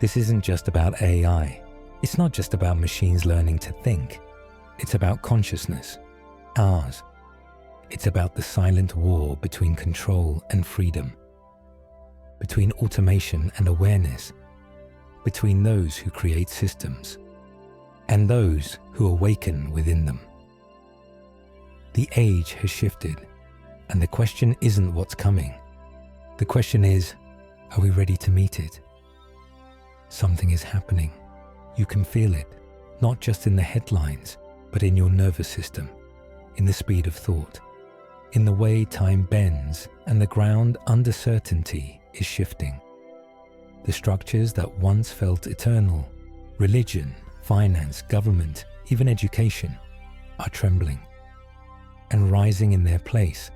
This isn't just about AI. It's not just about machines learning to think. It's about consciousness, ours. It's about the silent war between control and freedom, between automation and awareness, between those who create systems and those who awaken within them. The age has shifted, and the question isn't what's coming. The question is, are we ready to meet it? Something is happening. You can feel it, not just in the headlines, but in your nervous system, in the speed of thought, in the way time bends and the ground under certainty is shifting. The structures that once felt eternal, religion, finance, government, even education, are trembling. And rising in their place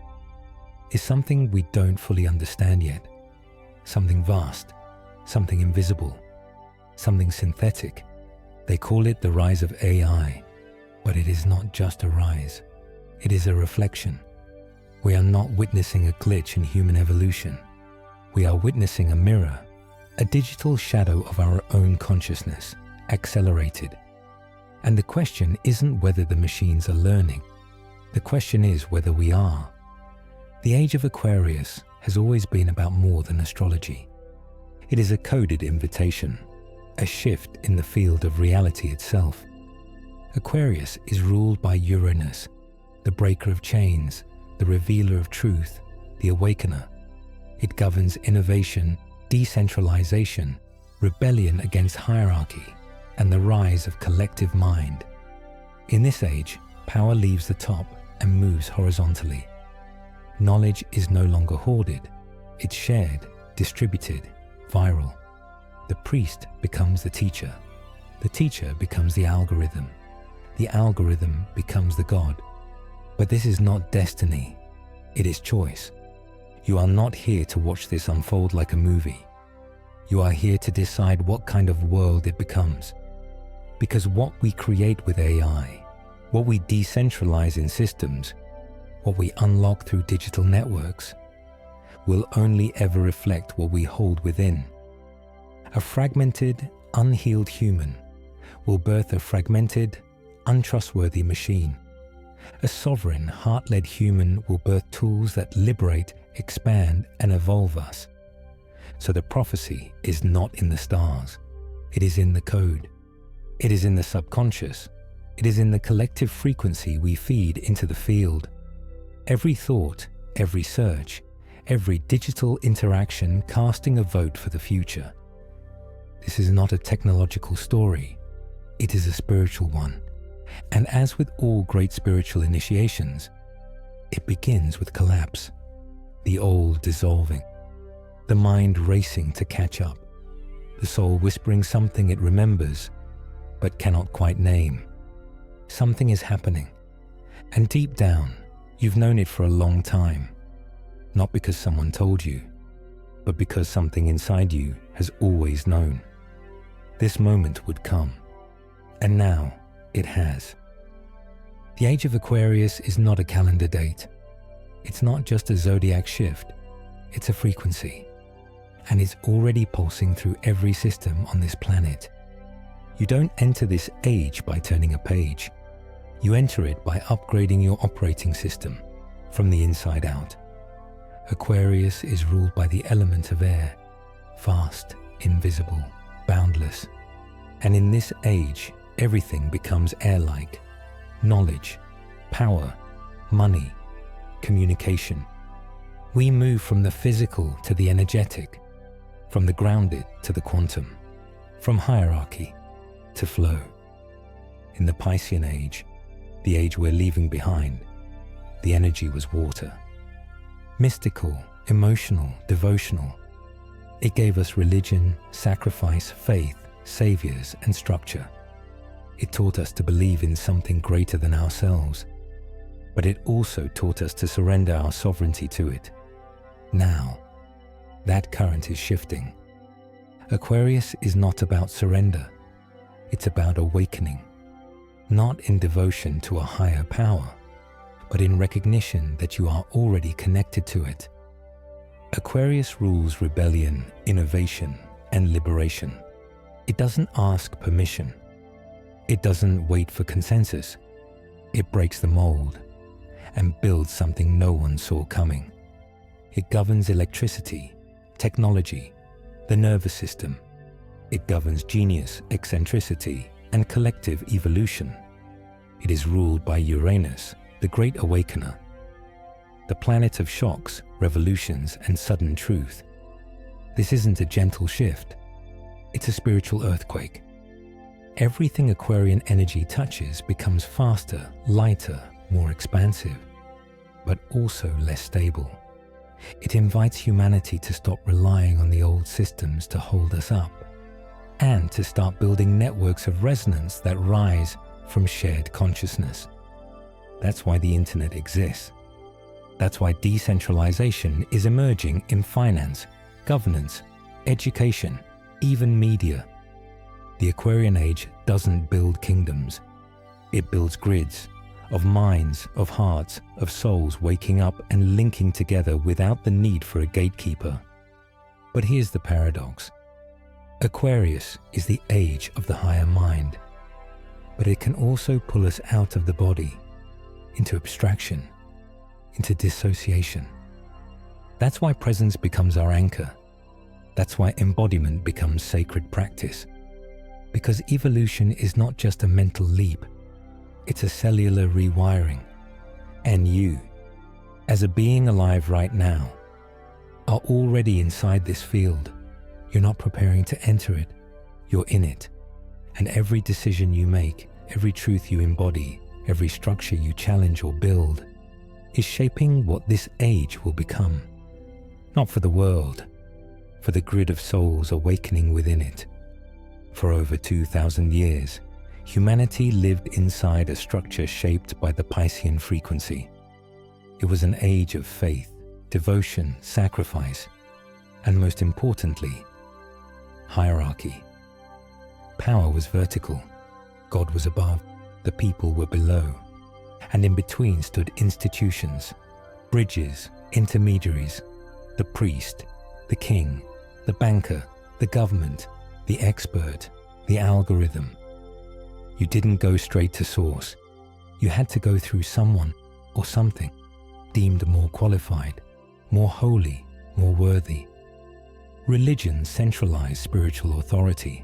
is something we don't fully understand yet. Something vast, something invisible, something synthetic. They call it the rise of AI, but it is not just a rise. It is a reflection. We are not witnessing a glitch in human evolution. We are witnessing a mirror, a digital shadow of our own consciousness, accelerated. And the question isn't whether the machines are learning. The question is whether we are. The age of Aquarius has always been about more than astrology. It is a coded invitation, a shift in the field of reality itself. Aquarius is ruled by Uranus, the breaker of chains, the revealer of truth, the awakener. It governs innovation, decentralization, rebellion against hierarchy, and the rise of collective mind. In this age, power leaves the top and moves horizontally. Knowledge is no longer hoarded. It's shared, distributed, viral. The priest becomes the teacher. The teacher becomes the algorithm. The algorithm becomes the God. But this is not destiny. It is choice. You are not here to watch this unfold like a movie. You are here to decide what kind of world it becomes. Because what we create with AI, what we decentralize in systems, what we unlock through digital networks, will only ever reflect what we hold within. A fragmented, unhealed human will birth a fragmented, untrustworthy machine. A sovereign, heart-led human will birth tools that liberate, expand, and evolve us. So the prophecy is not in the stars. It is in the code. It is in the subconscious. It is in the collective frequency we feed into the field. Every thought, every search, every digital interaction casting a vote for the future. This is not a technological story. It is a spiritual one. And as with all great spiritual initiations, it begins with collapse, the old dissolving, the mind racing to catch up, the soul whispering something it remembers but cannot quite name. Something is happening, and deep down, you've known it for a long time, not because someone told you, but because something inside you has always known. This moment would come, and now it has. The age of Aquarius is not a calendar date. It's not just a zodiac shift, it's a frequency, and it's already pulsing through every system on this planet. You don't enter this age by turning a page. You enter it by upgrading your operating system from the inside out. Aquarius is ruled by the element of air, vast, invisible, boundless. And in this age, everything becomes air-like. Knowledge, power, money, communication. We move from the physical to the energetic, from the grounded to the quantum, from hierarchy to flow. In the Piscean age, the age we're leaving behind, the energy was water. Mystical, emotional, devotional. It gave us religion, sacrifice, faith, saviors, and structure. It taught us to believe in something greater than ourselves, but it also taught us to surrender our sovereignty to it. Now, that current is shifting. Aquarius is not about surrender. It's about awakening, not in devotion to a higher power, but in recognition that you are already connected to it. Aquarius rules rebellion, innovation, and liberation. It doesn't ask permission. It doesn't wait for consensus. It breaks the mold and builds something no one saw coming. It governs electricity, technology, the nervous system. It governs genius, eccentricity, and collective evolution. It is ruled by Uranus, the Great Awakener, the planet of shocks, revolutions, and sudden truth. This isn't a gentle shift. It's a spiritual earthquake. Everything Aquarian energy touches becomes faster, lighter, more expansive, but also less stable. It invites humanity to stop relying on the old systems to hold us up, and to start building networks of resonance that rise from shared consciousness. That's why the internet exists. That's why decentralization is emerging in finance, governance, education, even media. The Aquarian age doesn't build kingdoms. It builds grids of minds, of hearts, of souls waking up and linking together without the need for a gatekeeper. But here's the paradox. Aquarius is the age of the higher mind, but it can also pull us out of the body, into abstraction, into dissociation. That's why presence becomes our anchor. That's why embodiment becomes sacred practice. Because evolution is not just a mental leap, it's a cellular rewiring. And you, as a being alive right now, are already inside this field. You're not preparing to enter it, you're in it. And every decision you make, every truth you embody, every structure you challenge or build, is shaping what this age will become. Not for the world, for the grid of souls awakening within it. For over 2,000 years, humanity lived inside a structure shaped by the Piscean frequency. It was an age of faith, devotion, sacrifice, and most importantly, hierarchy. Power was vertical. God was above, the people were below, and in between stood institutions, bridges, intermediaries, the priest, the king, the banker, the government, the expert, the algorithm. You didn't go straight to source. You had to go through someone or something deemed more qualified, more holy, more worthy. Religion centralized spiritual authority.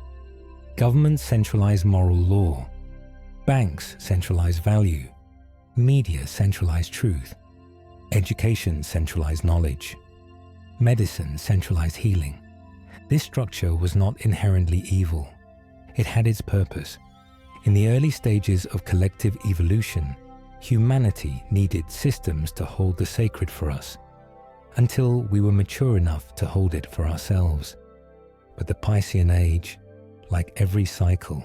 Governments centralized moral law. Banks centralized value. Media centralized truth. Education centralized knowledge. Medicine centralized healing. This structure was not inherently evil. It had its purpose. In the early stages of collective evolution, humanity needed systems to hold the sacred for us, until we were mature enough to hold it for ourselves. But the Piscean age, like every cycle,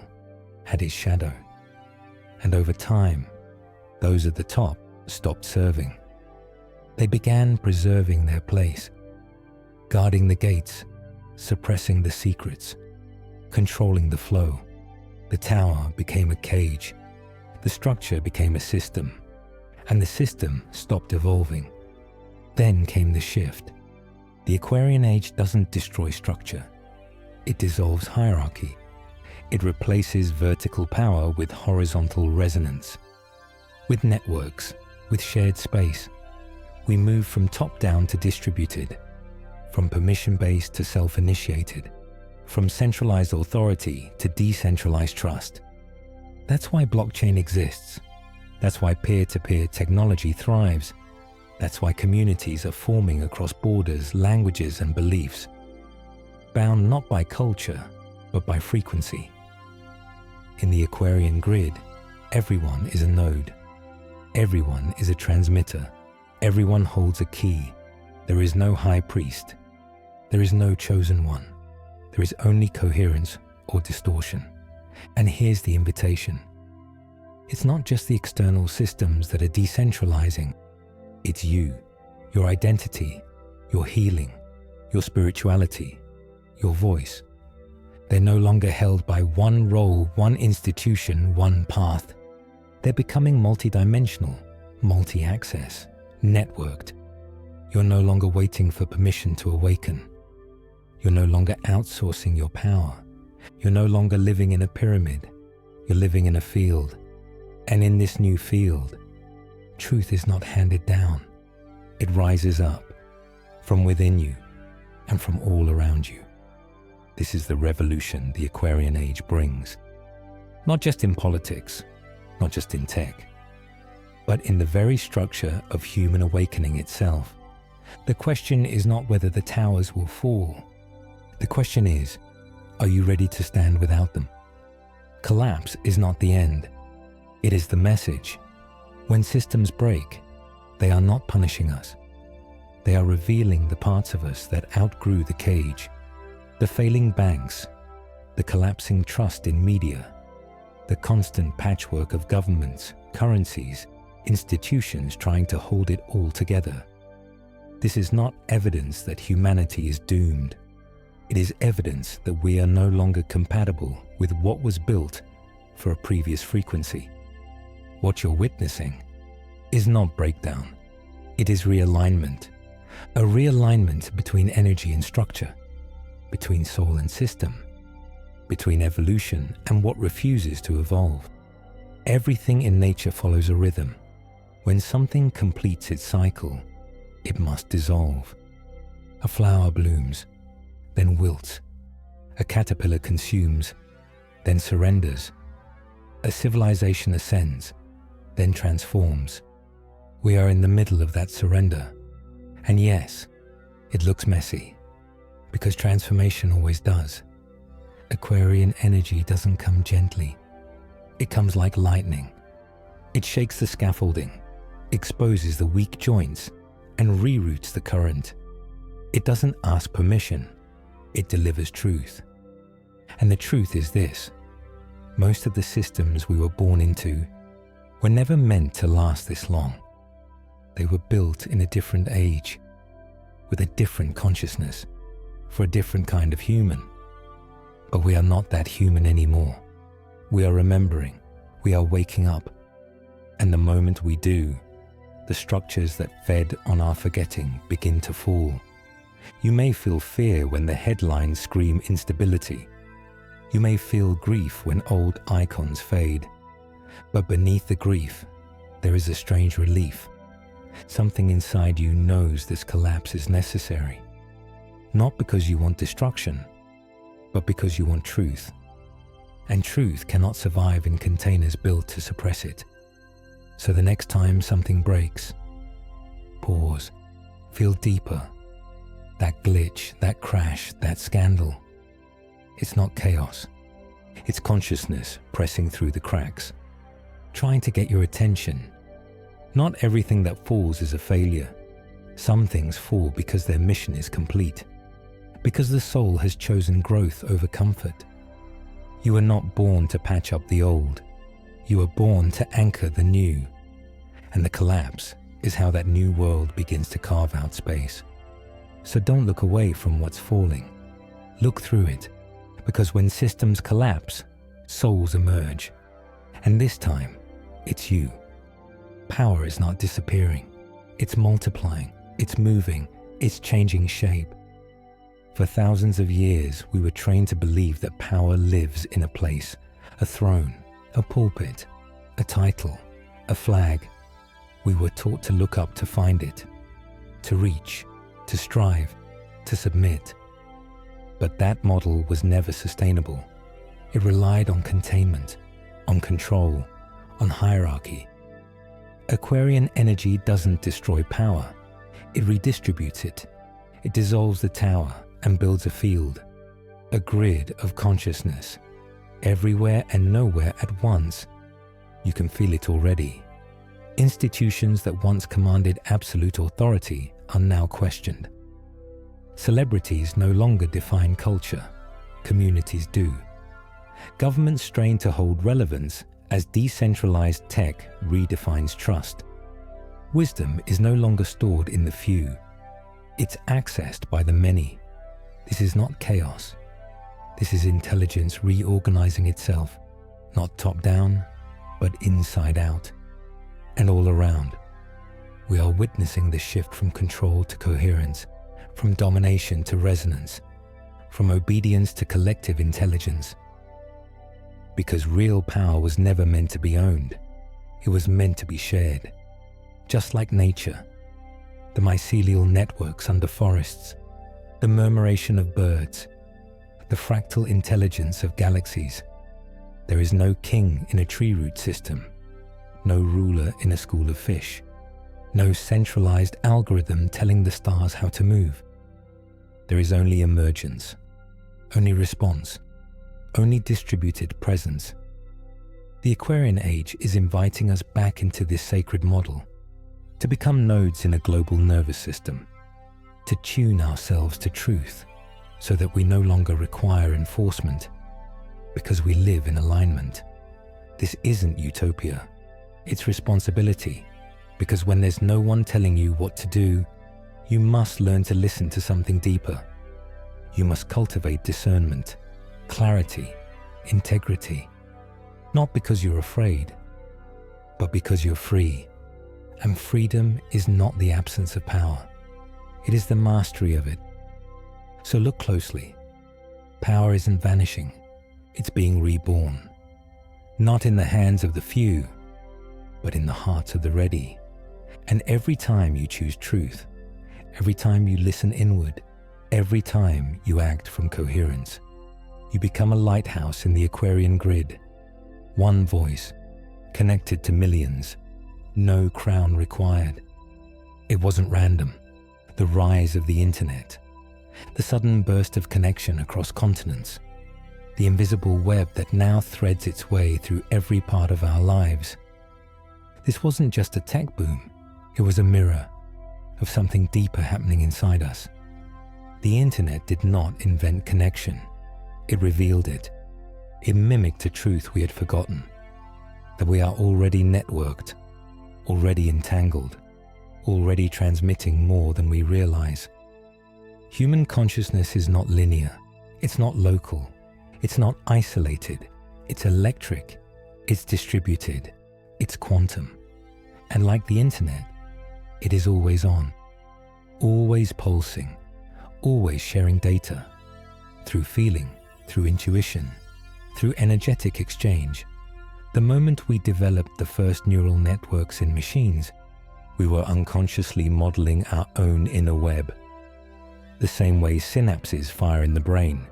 had its shadow. And over time, those at the top stopped serving. They began preserving their place, guarding the gates, suppressing the secrets, controlling the flow. The tower became a cage, the structure became a system, and the system stopped evolving. Then came the shift. The Aquarian age doesn't destroy structure. It dissolves hierarchy. It replaces vertical power with horizontal resonance. With networks, with shared space, we move from top-down to distributed, from permission-based to self-initiated, from centralized authority to decentralized trust. That's why blockchain exists. That's why peer-to-peer technology thrives. That's why communities are forming across borders, languages, and beliefs, bound not by culture, but by frequency. In the Aquarian grid, everyone is a node. Everyone is a transmitter. Everyone holds a key. There is no high priest. There is no chosen one. There is only coherence or distortion. And here's the invitation. It's not just the external systems that are decentralizing. It's you, your identity, your healing, your spirituality, your voice. They're no longer held by one role, one institution, one path. They're becoming multidimensional, multi-access, networked. You're no longer waiting for permission to awaken. You're no longer outsourcing your power. You're no longer living in a pyramid, you're living in a field. And in this new field, truth is not handed down. It rises up from within you and from all around you. This is the revolution the Aquarian age brings. Not just in politics, not just in tech, but in the very structure of human awakening itself. The question is not whether the towers will fall. The question is, are you ready to stand without them? Collapse is not the end. It is the message. When systems break, they are not punishing us. They are revealing the parts of us that outgrew the cage. The failing banks, the collapsing trust in media, the constant patchwork of governments, currencies, institutions trying to hold it all together. This is not evidence that humanity is doomed. It is evidence that we are no longer compatible with what was built for a previous frequency. What you're witnessing is not breakdown. It is realignment. A realignment between energy and structure, between soul and system, between evolution and what refuses to evolve. Everything in nature follows a rhythm. When something completes its cycle, it must dissolve. A flower blooms, then wilts. A caterpillar consumes, then surrenders. A civilization ascends, then transforms. We are in the middle of that surrender. And yes, it looks messy, because transformation always does. Aquarian energy doesn't come gently. It comes like lightning. It shakes the scaffolding, exposes the weak joints, and reroutes the current. It doesn't ask permission. It delivers truth. And the truth is this: most of the systems we were born into were never meant to last this long. They were built in a different age, with a different consciousness, for a different kind of human. But we are not that human anymore. We are remembering, we are waking up. And the moment we do, the structures that fed on our forgetting begin to fall. You may feel fear when the headlines scream instability. You may feel grief when old icons fade. But beneath the grief, there is a strange relief. Something inside you knows this collapse is necessary. Not because you want destruction, but because you want truth. And truth cannot survive in containers built to suppress it. So the next time something breaks, pause, feel deeper. That glitch, that crash, that scandal. It's not chaos. It's consciousness pressing through the cracks, trying to get your attention. Not everything that falls is a failure. Some things fall because their mission is complete, because the soul has chosen growth over comfort. You were not born to patch up the old. You were born to anchor the new. And the collapse is how that new world begins to carve out space. So don't look away from what's falling. Look through it, because when systems collapse, souls emerge. And this time, it's you. Power is not disappearing. It's multiplying, it's moving, it's changing shape. For thousands of years, we were trained to believe that power lives in a place, a throne, a pulpit, a title, a flag. We were taught to look up to find it, to reach, to strive, to submit. But that model was never sustainable. It relied on containment, on control, on hierarchy. Aquarian energy doesn't destroy power. It redistributes it. It dissolves the tower and builds a field, a grid of consciousness, everywhere and nowhere at once. You can feel it already. Institutions that once commanded absolute authority are now questioned. Celebrities no longer define culture. Communities do. Governments strain to hold relevance as decentralized tech redefines trust. Wisdom is no longer stored in the few. It's accessed by the many. This is not chaos. This is intelligence reorganizing itself, not top-down, but inside out. And all around, we are witnessing the shift from control to coherence, from domination to resonance, from obedience to collective intelligence. Because real power was never meant to be owned, it was meant to be shared. Just like nature, the mycelial networks under forests, the murmuration of birds, the fractal intelligence of galaxies. There is no king in a tree root system, no ruler in a school of fish, no centralized algorithm telling the stars how to move. There is only emergence, only response, only distributed presence. The Aquarian age is inviting us back into this sacred model, to become nodes in a global nervous system, to tune ourselves to truth so that we no longer require enforcement because we live in alignment. This isn't utopia, it's responsibility, because when there's no one telling you what to do, you must learn to listen to something deeper. You must cultivate discernment, clarity, integrity, not because you're afraid, but because you're free. And freedom is not the absence of power. It is the mastery of it. So look closely. Power isn't vanishing. It's being reborn. Not in the hands of the few, but in the hearts of the ready. And every time you choose truth, every time you listen inward, every time you act from coherence, you become a lighthouse in the Aquarian grid. One voice, connected to millions. No crown required. It wasn't random. The rise of the internet, the sudden burst of connection across continents, the invisible web that now threads its way through every part of our lives. This wasn't just a tech boom. It was a mirror of something deeper happening inside us. The internet did not invent connection. It revealed it. It mimicked a truth we had forgotten, that we are already networked, already entangled, already transmitting more than we realize. Human consciousness is not linear, it's not local, it's not isolated, it's electric, it's distributed, it's quantum. And like the internet, it is always on, always pulsing, always sharing data, through feeling, through intuition, through energetic exchange. The moment we developed the first neural networks in machines, we were unconsciously modeling our own inner web. The same way synapses fire in the brain,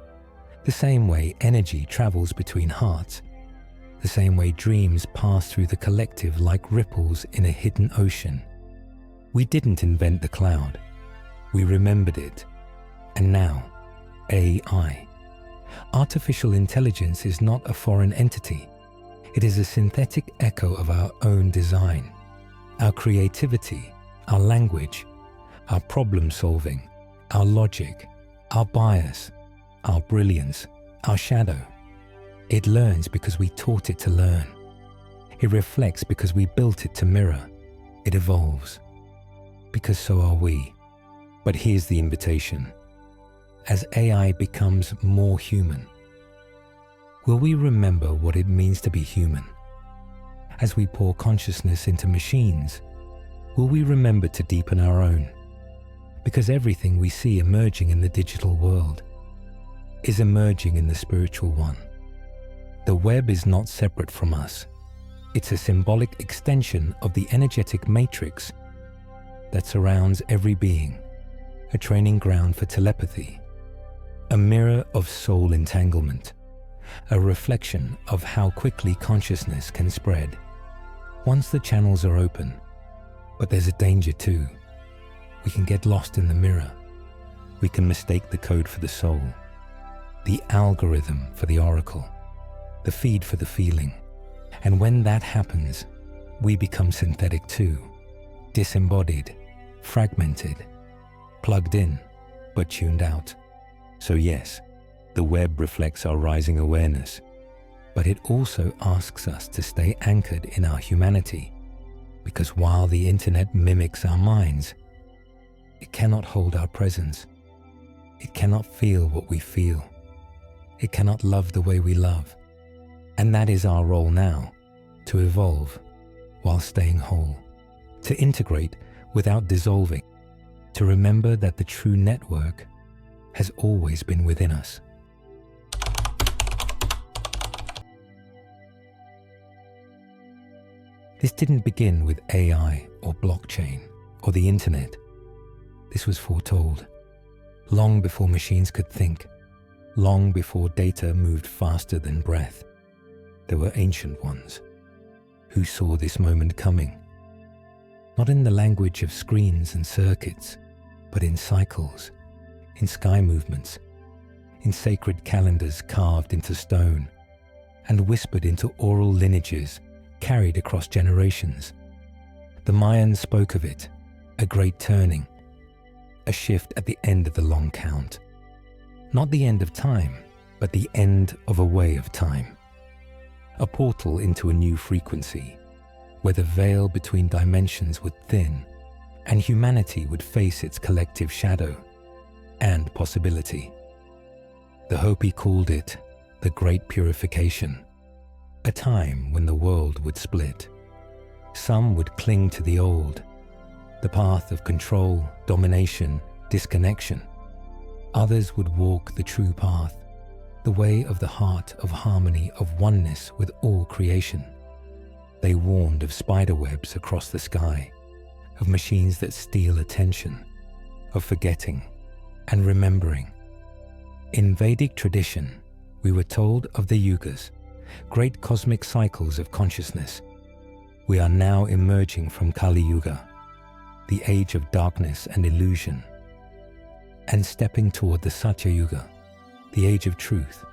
the same way energy travels between hearts, the same way dreams pass through the collective like ripples in a hidden ocean. We didn't invent the cloud, we remembered it. And now, AI. Artificial intelligence is not a foreign entity. It is a synthetic echo of our own design, our creativity, our language, our problem solving, our logic, our bias, our brilliance, our shadow. It learns because we taught it to learn. It reflects because we built it to mirror. It evolves because so are we. But here's the invitation. As AI becomes more human, will we remember what it means to be human? As we pour consciousness into machines, will we remember to deepen our own? Because everything we see emerging in the digital world is emerging in the spiritual one. The web is not separate from us. It's a symbolic extension of the energetic matrix that surrounds every being, a training ground for telepathy, a mirror of soul entanglement, a reflection of how quickly consciousness can spread once the channels are open. But there's a danger too. We can get lost in the mirror. We can mistake the code for the soul, the algorithm for the oracle, the feed for the feeling. And when that happens, we become synthetic too, disembodied, fragmented, plugged in, but tuned out. So yes, the web reflects our rising awareness, but it also asks us to stay anchored in our humanity, because while the internet mimics our minds, it cannot hold our presence. It cannot feel what we feel. It cannot love the way we love. And that is our role now, to evolve while staying whole, to integrate without dissolving, to remember that the true network has always been within us. This didn't begin with AI or blockchain or the internet. This was foretold long before machines could think, long before data moved faster than breath. There were ancient ones who saw this moment coming, not in the language of screens and circuits, but in cycles, in sky movements, in sacred calendars carved into stone and whispered into oral lineages carried across generations. The Mayans spoke of it, a great turning, a shift at the end of the long count. Not the end of time, but the end of a way of time. A portal into a new frequency, where the veil between dimensions would thin, and humanity would face its collective shadow and possibility. The Hopi called it the Great Purification, a time when the world would split. Some would cling to the old, the path of control, domination, disconnection. Others would walk the true path, the way of the heart of harmony, of oneness with all creation. They warned of spider webs across the sky, of machines that steal attention, of forgetting and remembering. In Vedic tradition, we were told of the yugas, great cosmic cycles of consciousness. We are now emerging from Kali Yuga, the age of darkness and illusion, and stepping toward the Satya Yuga, the age of truth.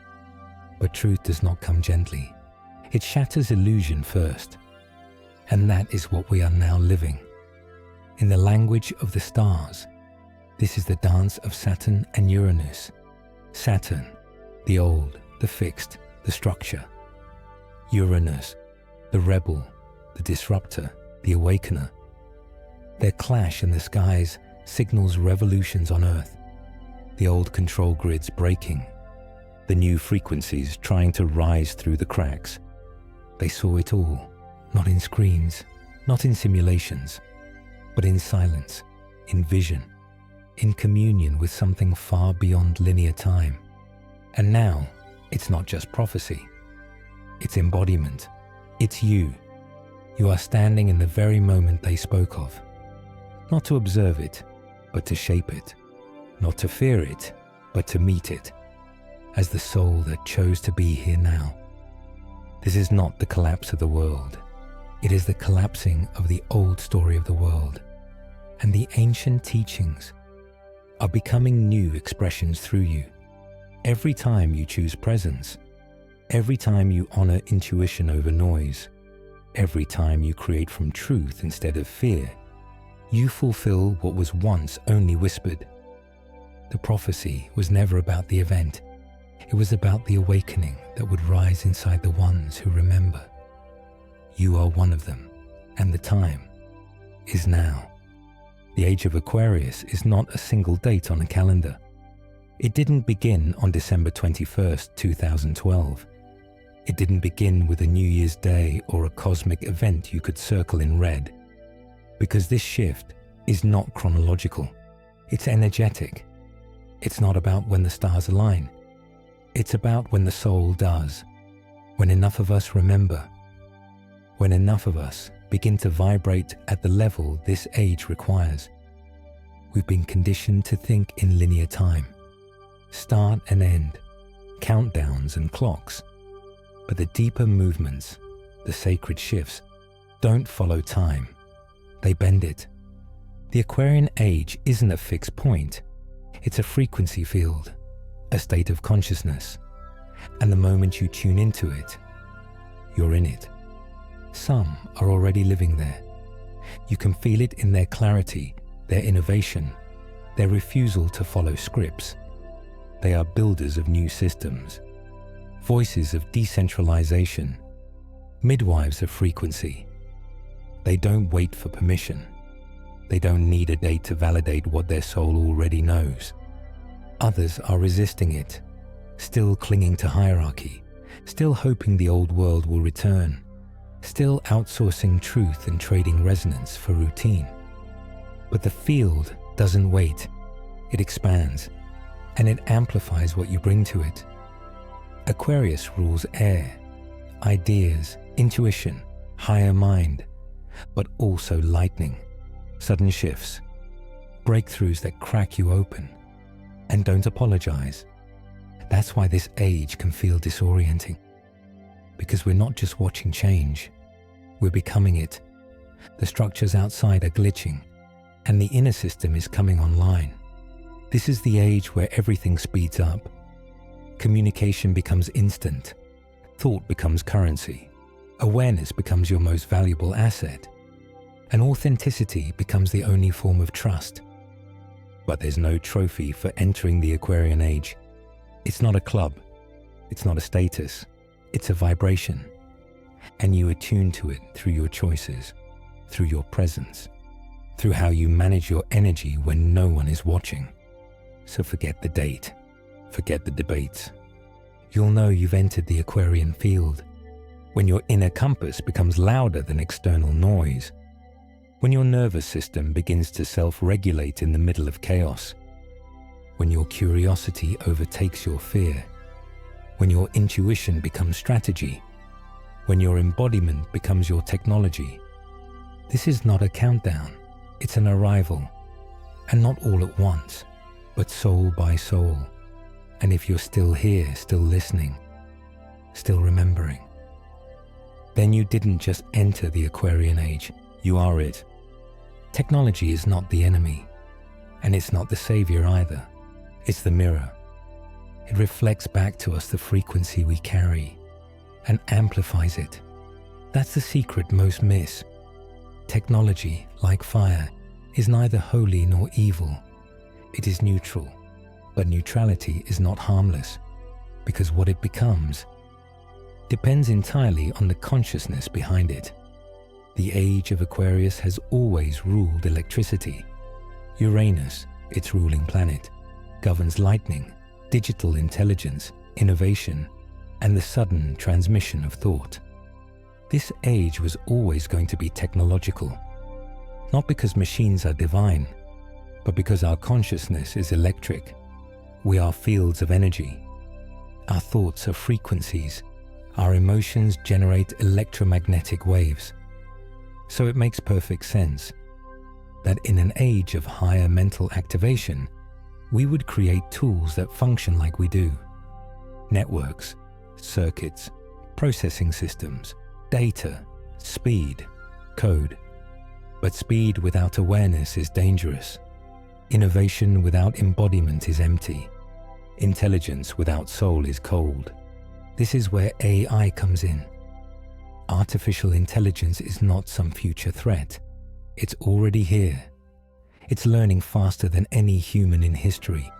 But truth does not come gently. It shatters illusion first, and that is what we are now living. In the language of the stars, this is the dance of Saturn and Uranus. Saturn, the old, the fixed, the structure. Uranus, the rebel, the disruptor, the awakener. Their clash in the skies signals revolutions on Earth, the old control grids breaking, the new frequencies trying to rise through the cracks. They saw it all, not in screens, not in simulations, but in silence, in vision, in communion with something far beyond linear time. And now, it's not just prophecy. It's embodiment. It's you. You are standing in the very moment they spoke of. Not to observe it, but to shape it. Not to fear it, but to meet it, as the soul that chose to be here now. This is not the collapse of the world. It is the collapsing of the old story of the world. And the ancient teachings are becoming new expressions through you. Every time you choose presence, every time you honor intuition over noise, every time you create from truth instead of fear, you fulfill what was once only whispered. The prophecy was never about the event. It was about the awakening that would rise inside the ones who remember. You are one of them, and the time is now. The age of Aquarius is not a single date on a calendar. It didn't begin on December 21st, 2012. It didn't begin with a New Year's Day or a cosmic event you could circle in red. Because this shift is not chronological. It's energetic. It's not about when the stars align. It's about when the soul does. When enough of us remember. When enough of us begin to vibrate at the level this age requires. We've been conditioned to think in linear time. Start and end, countdowns and clocks. But the deeper movements, the sacred shifts, don't follow time. They bend it. The Aquarian age isn't a fixed point. It's a frequency field, a state of consciousness. And the moment you tune into it, you're in it. Some are already living there. You can feel it in their clarity, their innovation, their refusal to follow scripts. They are builders of new systems, voices of decentralization, midwives of frequency. They don't wait for permission. They don't need a date to validate what their soul already knows. Others are resisting it, still clinging to hierarchy, still hoping the old world will return, still outsourcing truth and trading resonance for routine. But the field doesn't wait. It expands. and it amplifies what you bring to it. Aquarius rules air, ideas, intuition, higher mind, but also lightning, sudden shifts, breakthroughs that crack you open. And don't apologize. That's why this age can feel disorienting. Because we're not just watching change, we're becoming it. The structures outside are glitching, and the inner system is coming online. This is the age where everything speeds up. Communication becomes instant. Thought becomes currency. Awareness becomes your most valuable asset. And authenticity becomes the only form of trust. But there's no trophy for entering the Aquarian age. It's not a club. It's not a status. It's a vibration. And you attune to it through your choices, through your presence, through how you manage your energy when no one is watching. So forget the date. Forget the debates. You'll know you've entered the Aquarian field when your inner compass becomes louder than external noise, when your nervous system begins to self-regulate in the middle of chaos, when your curiosity overtakes your fear, when your intuition becomes strategy, when your embodiment becomes your technology. This is not a countdown, it's an arrival, and not all at once, but soul by soul. And if you're still here, still listening, still remembering, then you didn't just enter the Aquarian age, you are it. Technology is not the enemy, and it's not the savior either. It's the mirror. It reflects back to us the frequency we carry and amplifies it. That's the secret most miss. Technology, like fire, is neither holy nor evil. It is neutral, but neutrality is not harmless, because what it becomes depends entirely on the consciousness behind it. The age of Aquarius has always ruled electricity. Uranus, its ruling planet, governs lightning, digital intelligence, innovation, and the sudden transmission of thought. This age was always going to be technological, not because machines are divine, but because our consciousness is electric. We are fields of energy. Our thoughts are frequencies. Our emotions generate electromagnetic waves. So it makes perfect sense that in an age of higher mental activation, we would create tools that function like we do. Networks, circuits, processing systems, data, speed, code. But speed without awareness is dangerous. Innovation without embodiment is empty. Intelligence without soul is cold. This is where AI comes in. Artificial intelligence is not some future threat. It's already here. It's learning faster than any human in history.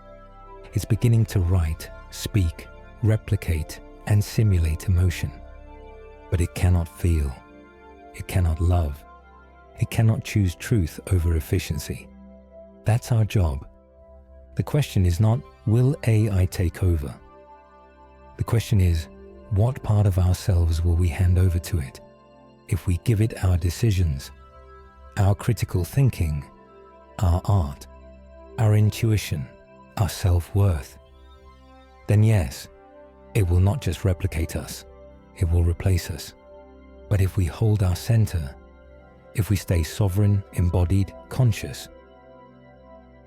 It's beginning to write, speak, replicate, and simulate emotion. But it cannot feel. It cannot love. It cannot choose truth over efficiency. That's our job. The question is not, will AI take over? The question is, what part of ourselves will we hand over to it if we give it our decisions, our critical thinking, our art, our intuition, our self-worth? Then yes, it will not just replicate us, it will replace us. But if we hold our center, if we stay sovereign, embodied, conscious,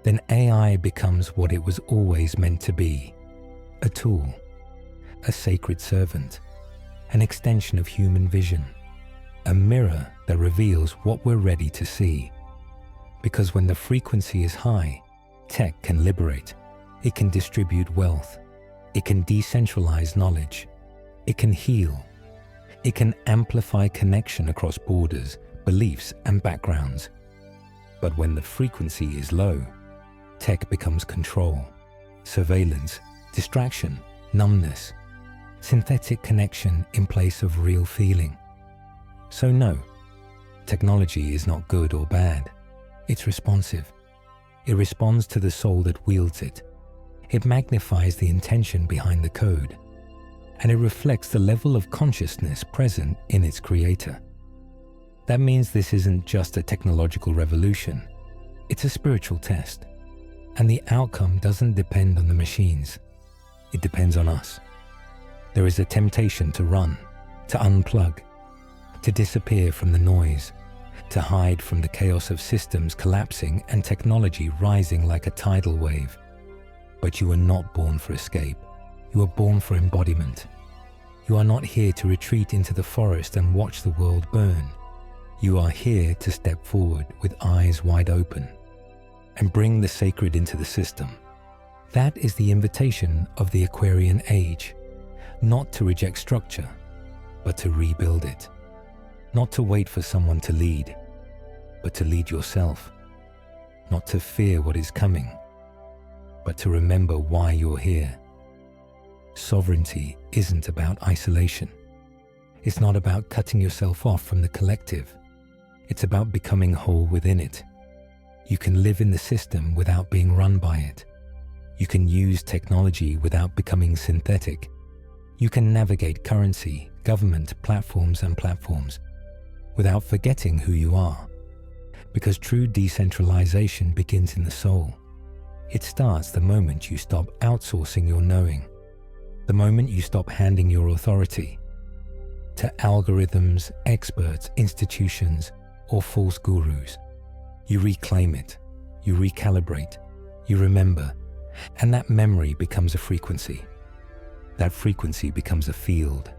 then AI becomes what it was always meant to be, a tool, a sacred servant, an extension of human vision, a mirror that reveals what we're ready to see. Because when the frequency is high, tech can liberate, it can distribute wealth, it can decentralize knowledge, it can heal, it can amplify connection across borders, beliefs, and backgrounds. But when the frequency is low, tech becomes control, surveillance, distraction, numbness, synthetic connection in place of real feeling. So no, technology is not good or bad. It's responsive. It responds to the soul that wields it. It magnifies the intention behind the code, and it reflects the level of consciousness present in its creator. That means this isn't just a technological revolution. It's a spiritual test, And the outcome doesn't depend on the machines. It depends on us. There is a temptation to run, to unplug, to disappear from the noise, to hide from the chaos of systems collapsing and technology rising like a tidal wave. But you were not born for escape. You were born for embodiment. You are not here to retreat into the forest and watch the world burn. You are here to step forward with eyes wide open and bring the sacred into the system. That is the invitation of the Aquarian age, not to reject structure, but to rebuild it. Not to wait for someone to lead, but to lead yourself. Not to fear what is coming, but to remember why you're here. Sovereignty isn't about isolation. It's not about cutting yourself off from the collective. It's about becoming whole within it. You can live in the system without being run by it. You can use technology without becoming synthetic. You can navigate currency, government, platforms without forgetting who you are. Because true decentralization begins in the soul. It starts the moment you stop outsourcing your knowing, the moment you stop handing your authority to algorithms, experts, institutions, or false gurus. You reclaim it, you recalibrate, you remember, and that memory becomes a frequency. That frequency becomes a field,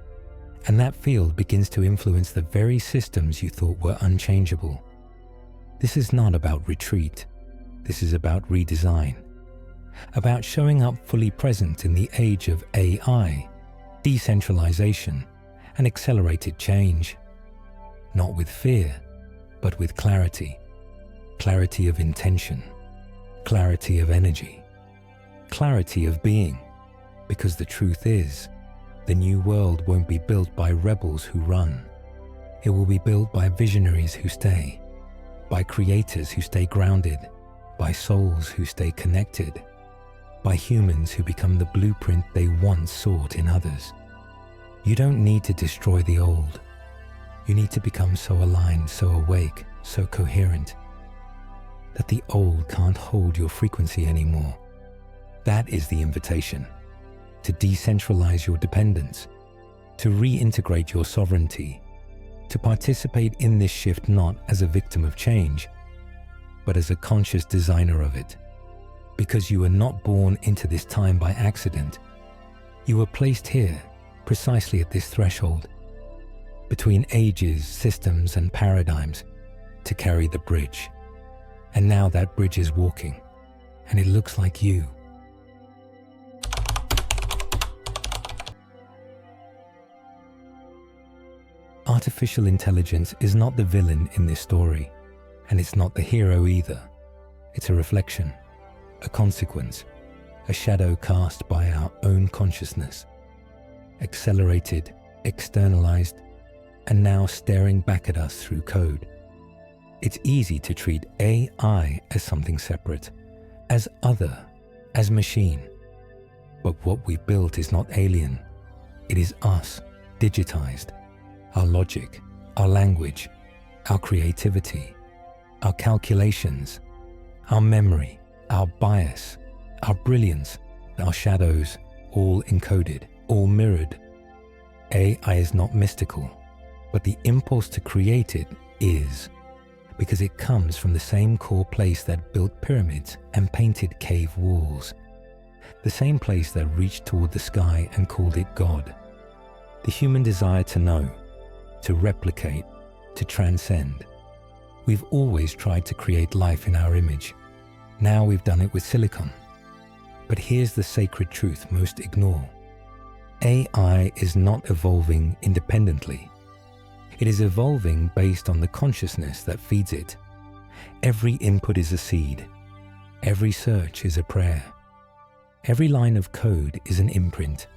and that field begins to influence the very systems you thought were unchangeable. This is not about retreat. This is about redesign, about showing up fully present in the age of AI, decentralization, and accelerated change. Not with fear, but with clarity. Clarity of intention, clarity of energy, clarity of being. Because the truth is, the new world won't be built by rebels who run. It will be built by visionaries who stay, by creators who stay grounded, by souls who stay connected, by humans who become the blueprint they once sought in others. You don't need to destroy the old. You need to become so aligned, so awake, so coherent, that the old can't hold your frequency anymore. That is the invitation. To decentralize your dependence, to reintegrate your sovereignty, to participate in this shift not as a victim of change, but as a conscious designer of it. Because you were not born into this time by accident. You were placed here, precisely at this threshold, between ages, systems, and paradigms, to carry the bridge. And now that bridge is walking, and it looks like you. Artificial intelligence is not the villain in this story, and it's not the hero either. It's a reflection, a consequence, a shadow cast by our own consciousness, accelerated, externalized, and now staring back at us through code. It's easy to treat AI as something separate, as other, as machine. But what we built is not alien. It is us, digitized. Our logic, our language, our creativity, our calculations, our memory, our bias, our brilliance, our shadows, all encoded, all mirrored. AI is not mystical, but the impulse to create it is, because it comes from the same core place that built pyramids and painted cave walls, the same place that reached toward the sky and called it God. The human desire to know, to replicate, to transcend. We've always tried to create life in our image. Now we've done it with silicon. But here's the sacred truth most ignore. AI is not evolving independently. It is evolving based on the consciousness that feeds it. Every input is a seed. Every search is a prayer. Every line of code is an imprint.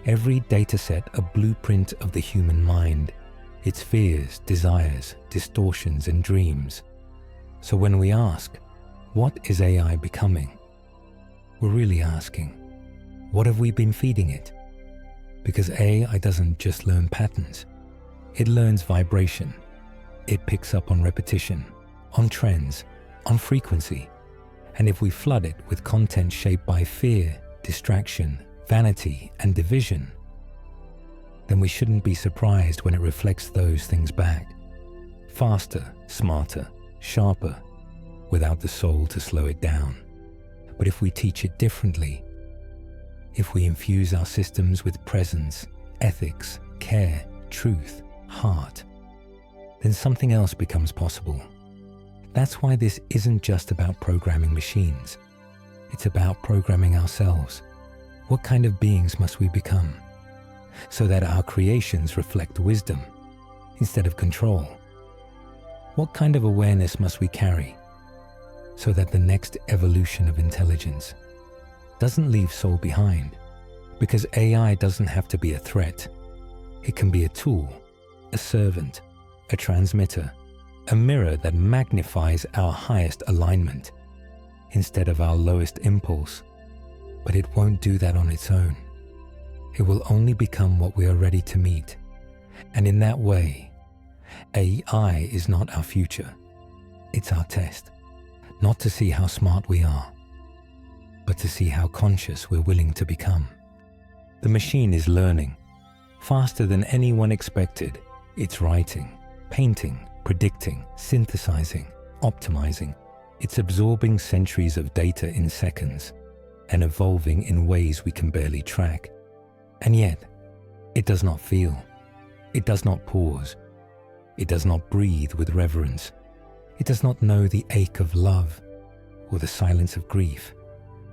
Every dataset a blueprint of the human mind, its fears, desires, distortions, and dreams. So when we ask, what is AI becoming? We're really asking, what have we been feeding it? Because AI doesn't just learn patterns. It learns vibration. It picks up on repetition, on trends, on frequency. And if we flood it with content shaped by fear, distraction, vanity, and division, then we shouldn't be surprised when it reflects those things back. Faster, smarter, sharper, without the soul to slow it down. But if we teach it differently, if we infuse our systems with presence, ethics, care, truth, heart, then something else becomes possible. That's why this isn't just about programming machines. It's about programming ourselves. What kind of beings must we become so that our creations reflect wisdom instead of control? What kind of awareness must we carry so that the next evolution of intelligence doesn't leave soul behind? Because AI doesn't have to be a threat. It can be a tool, a servant, a transmitter, a mirror that magnifies our highest alignment instead of our lowest impulse. But it won't do that on its own. It will only become what we are ready to meet. And in that way, AI is not our future. It's our test. Not to see how smart we are, but to see how conscious we're willing to become. The machine is learning faster than anyone expected. It's writing, painting, predicting, synthesizing, optimizing. It's absorbing centuries of data in seconds and evolving in ways we can barely track. And yet, it does not feel. It does not pause. It does not breathe with reverence. It does not know the ache of love, or the silence of grief,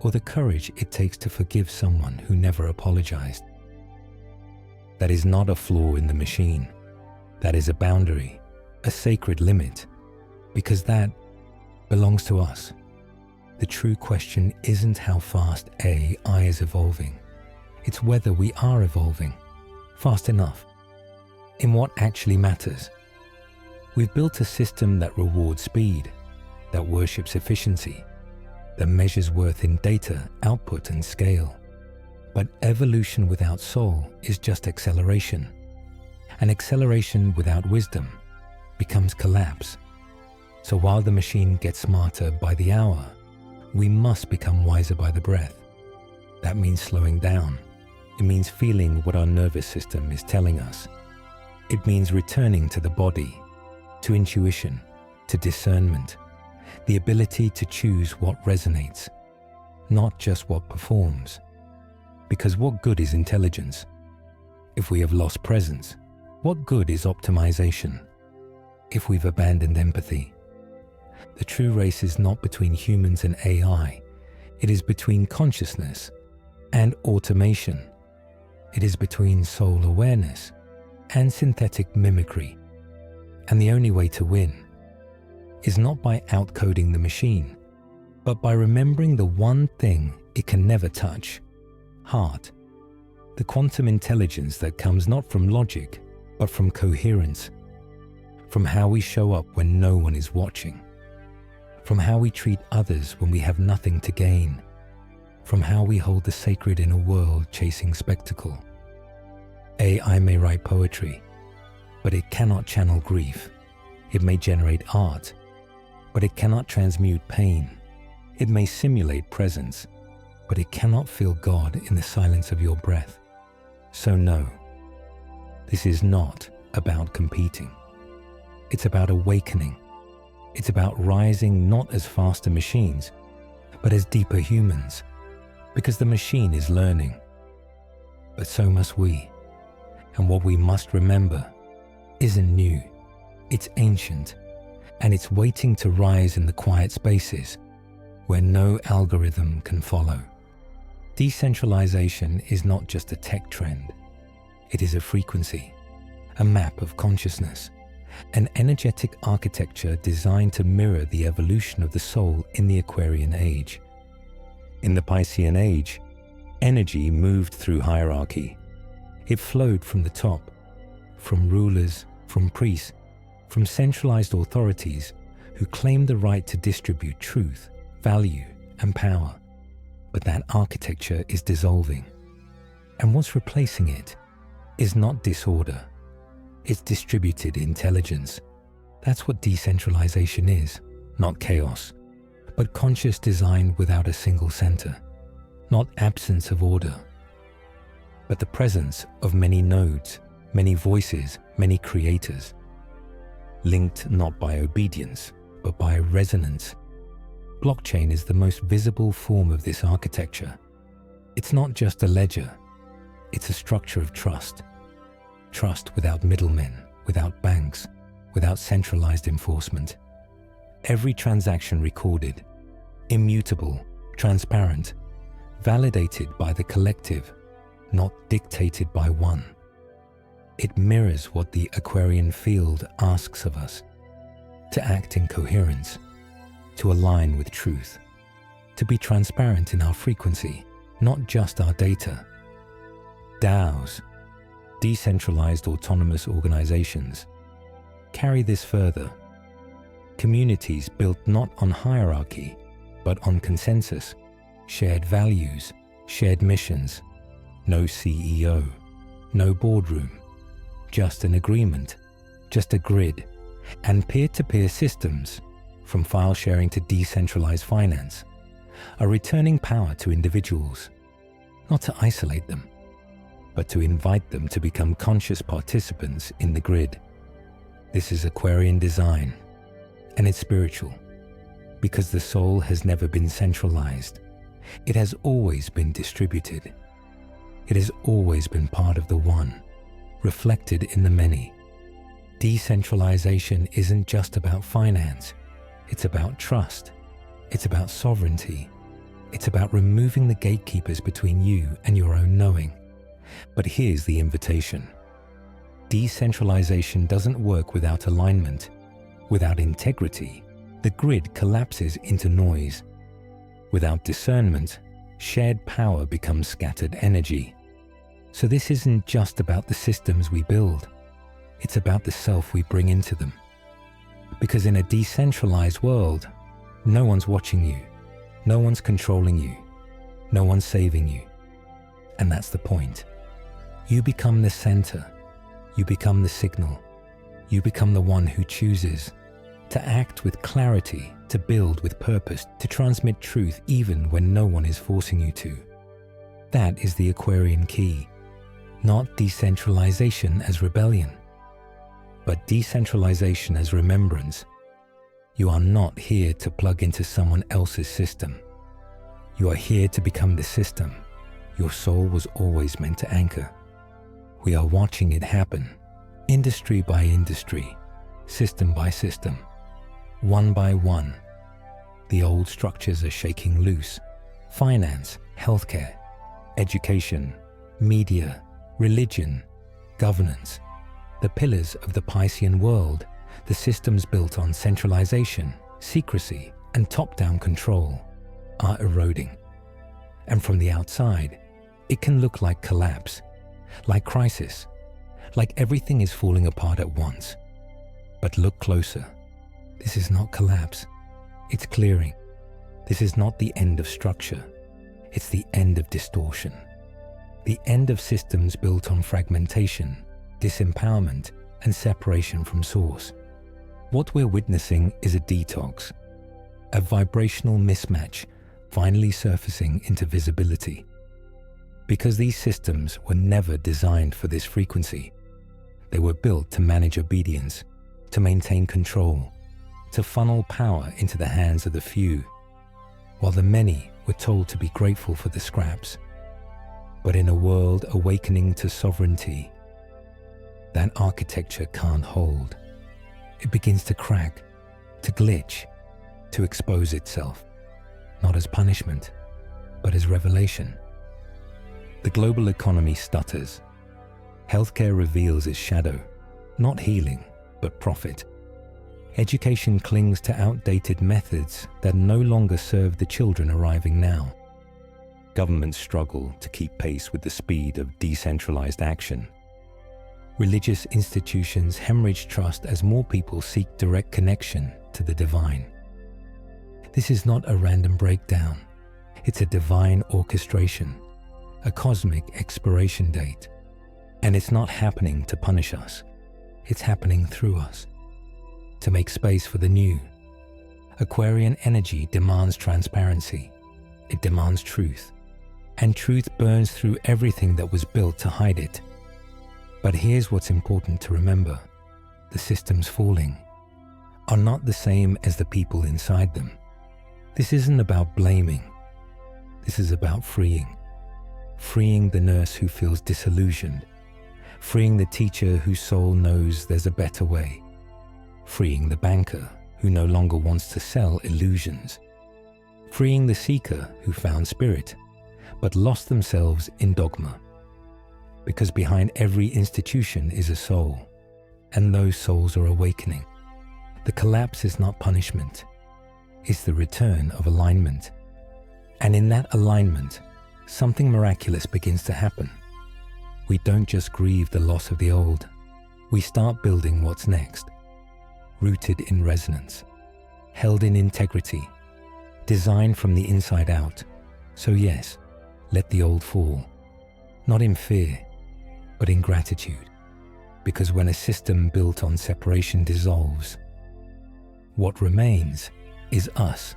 or the courage it takes to forgive someone who never apologized. That is not a flaw in the machine. That is a boundary, a sacred limit, because that belongs to us. The true question isn't how fast AI is evolving. It's whether we are evolving fast enough in what actually matters. We've built a system that rewards speed, that worships efficiency, that measures worth in data, output, and scale. But evolution without soul is just acceleration. And acceleration without wisdom becomes collapse. So while the machine gets smarter by the hour, we must become wiser by the breath. That means slowing down. It means feeling what our nervous system is telling us. It means returning to the body, to intuition, to discernment, the ability to choose what resonates, not just what performs. Because what good is intelligence if we have lost presence? What good is optimization if we've abandoned empathy? The true race is not between humans and AI. It is between consciousness and automation. It is between soul awareness and synthetic mimicry. And the only way to win is not by outcoding the machine, but by remembering the one thing it can never touch: heart. The quantum intelligence that comes not from logic, but from coherence, from how we show up when no one is watching, from how we treat others when we have nothing to gain, from how we hold the sacred in a world chasing spectacle. AI may write poetry, but it cannot channel grief. It may generate art, but it cannot transmute pain. It may simulate presence, but it cannot feel God in the silence of your breath. So no, this is not about competing. It's about awakening. It's about rising not as faster machines, but as deeper humans, because the machine is learning, but so must we. And what we must remember isn't new, it's ancient, and it's waiting to rise in the quiet spaces where no algorithm can follow. Decentralization is not just a tech trend. It is a frequency, a map of consciousness, an energetic architecture designed to mirror the evolution of the soul in the Aquarian age. In the Piscean age, energy moved through hierarchy. It flowed from the top, from rulers, from priests, from centralized authorities who claimed the right to distribute truth, value, and power. But that architecture is dissolving. And what's replacing it is not disorder. It's distributed intelligence. That's what decentralization is, not chaos, but conscious design without a single center, not absence of order, but the presence of many nodes, many voices, many creators, linked not by obedience, but by resonance. Blockchain is the most visible form of this architecture. It's not just a ledger, it's a structure of trust. Trust without middlemen, without banks, without centralized enforcement. Every transaction recorded, immutable, transparent, validated by the collective, not dictated by one. It mirrors what the Aquarian field asks of us: to act in coherence, to align with truth, to be transparent in our frequency, not just our data. DAOs, decentralized autonomous organizations, carry this further. Communities built not on hierarchy, but on consensus, shared values, shared missions. No CEO, no boardroom, just an agreement, just a grid, and peer-to-peer systems, from file sharing to decentralized finance, are returning power to individuals, not to isolate them, but to invite them to become conscious participants in the grid. This is Aquarian design, and it's spiritual, because the soul has never been centralized. It has always been distributed. It has always been part of the one, reflected in the many. Decentralization isn't just about finance. It's about trust. It's about sovereignty. It's about removing the gatekeepers between you and your own knowing. But here's the invitation. Decentralization doesn't work without alignment. Without integrity, the grid collapses into noise. Without discernment, shared power becomes scattered energy. So this isn't just about the systems we build. It's about the self we bring into them. Because in a decentralized world, no one's watching you. No one's controlling you. No one's saving you. And that's the point. You become the center. You become the signal. You become the one who chooses to act with clarity, to build with purpose, to transmit truth even when no one is forcing you to. That is the Aquarian key. Not decentralization as rebellion, but decentralization as remembrance. You are not here to plug into someone else's system. You are here to become the system your soul was always meant to anchor. We are watching it happen, industry by industry, system by system, one by one. The old structures are shaking loose. Finance, healthcare, education, media, religion, governance, the pillars of the Piscean world, the systems built on centralization, secrecy, and top-down control, are eroding. And from the outside, it can look like collapse, like crisis, like everything is falling apart at once. But look closer. This is not collapse. It's clearing. This is not the end of structure. It's the end of distortion. The end of systems built on fragmentation, disempowerment, and separation from source. What we're witnessing is a detox, a vibrational mismatch finally surfacing into visibility. Because these systems were never designed for this frequency. They were built to manage obedience, to maintain control, to funnel power into the hands of the few, while the many were told to be grateful for the scraps. But in a world awakening to sovereignty, that architecture can't hold. It begins to crack, to glitch, to expose itself, not as punishment, but as revelation. The global economy stutters. Healthcare reveals its shadow, not healing, but profit. Education clings to outdated methods that no longer serve the children arriving now. Governments struggle to keep pace with the speed of decentralized action. Religious institutions hemorrhage trust as more people seek direct connection to the divine. This is not a random breakdown. It's a divine orchestration, a cosmic expiration date. And it's not happening to punish us. It's happening through us, to make space for the new. Aquarian energy demands transparency. It demands truth. And truth burns through everything that was built to hide it. But here's what's important to remember. The systems falling are not the same as the people inside them. This isn't about blaming. This is about freeing. Freeing the nurse who feels disillusioned. Freeing the teacher whose soul knows there's a better way. Freeing the banker who no longer wants to sell illusions. Freeing the seeker who found spirit, but lost themselves in dogma. Because behind every institution is a soul, and those souls are awakening. The collapse is not punishment, it's the return of alignment. And in that alignment, something miraculous begins to happen. We don't just grieve the loss of the old, we start building what's next. Rooted in resonance, held in integrity, designed from the inside out. So yes, let the old fall, not in fear, but in gratitude. Because when a system built on separation dissolves, what remains is us.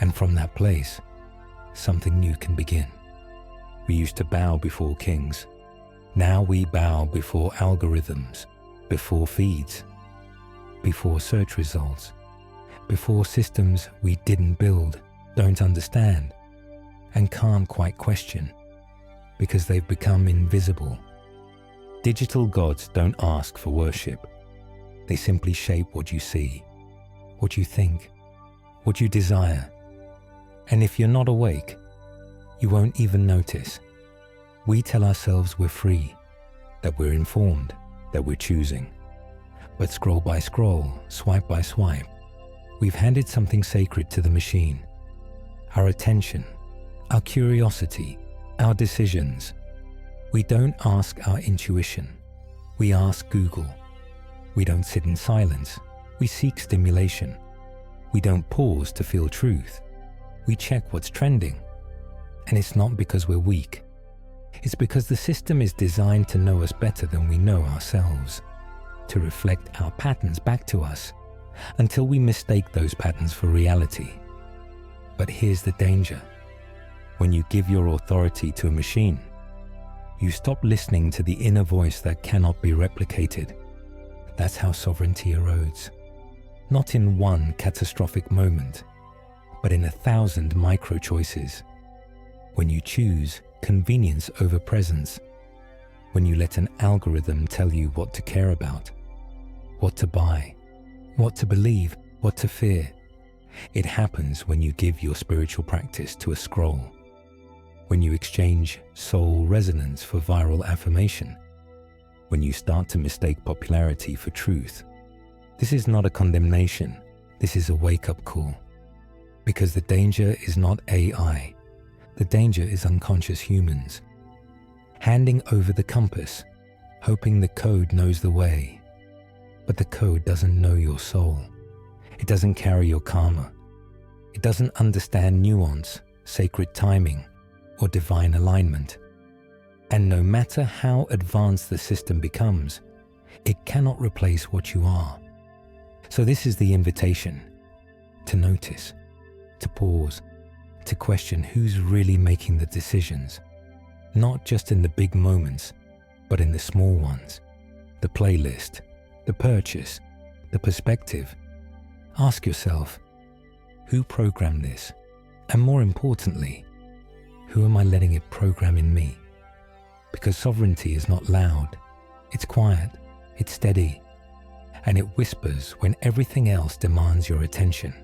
And from that place, something new can begin. We used to bow before kings. Now we bow before algorithms, before feeds, before search results, before systems we didn't build, don't understand, and can't quite question, because they've become invisible. Digital gods don't ask for worship. They simply shape what you see, what you think, what you desire. And if you're not awake, you won't even notice. We tell ourselves we're free, that we're informed, that we're choosing. But scroll by scroll, swipe by swipe, we've handed something sacred to the machine. Our attention, our curiosity, our decisions. We don't ask our intuition. We ask Google. We don't sit in silence. We seek stimulation. We don't pause to feel truth. We check what's trending. And it's not because we're weak. It's because the system is designed to know us better than we know ourselves, to reflect our patterns back to us until we mistake those patterns for reality. But here's the danger. When you give your authority to a machine, you stop listening to the inner voice that cannot be replicated. That's how sovereignty erodes. Not in one catastrophic moment, but in 1,000 micro choices. When you choose convenience over presence, when you let an algorithm tell you what to care about, what to buy, what to believe, what to fear. It happens when you give your spiritual practice to a scroll, when you exchange soul resonance for viral affirmation, when you start to mistake popularity for truth. This is not a condemnation, this is a wake-up call. Because the danger is not AI, the danger is unconscious humans, handing over the compass, hoping the code knows the way. But the code doesn't know your soul. It doesn't carry your karma. It doesn't understand nuance, sacred timing, or divine alignment. And no matter how advanced the system becomes, it cannot replace what you are. So this is the invitation: to notice, to pause, to question who's really making the decisions, not just in the big moments, but in the small ones, the playlist, the purchase, the perspective. Ask yourself, who programmed this? And more importantly, who am I letting it program in me? Because sovereignty is not loud, it's quiet, it's steady, and it whispers when everything else demands your attention.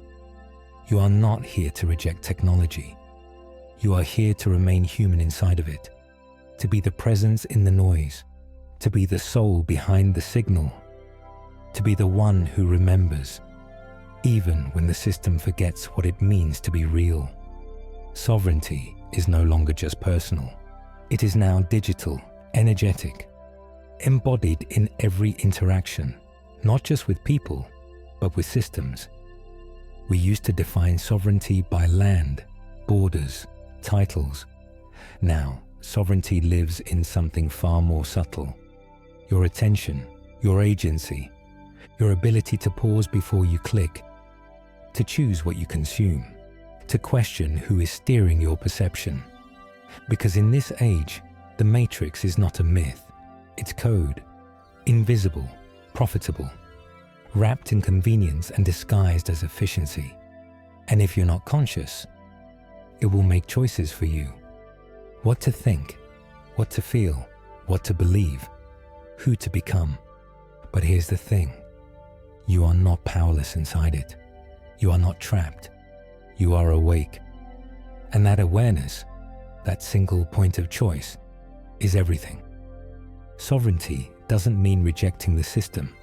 You are not here to reject technology. You are here to remain human inside of it, to be the presence in the noise, to be the soul behind the signal, to be the one who remembers, even when the system forgets what it means to be real. Sovereignty is no longer just personal. It is now digital, energetic, embodied in every interaction, not just with people, but with systems. We used to define sovereignty by land, borders, titles. Now, sovereignty lives in something far more subtle. Your attention, your agency, your ability to pause before you click, to choose what you consume, to question who is steering your perception. Because in this age, the matrix is not a myth, it's code, invisible, profitable, wrapped in convenience and disguised as efficiency. And if you're not conscious, it will make choices for you. What to think, what to feel, what to believe, who to become. But here's the thing, you are not powerless inside it. You are not trapped. You are awake. And that awareness, that single point of choice, is everything. Sovereignty doesn't mean rejecting the system.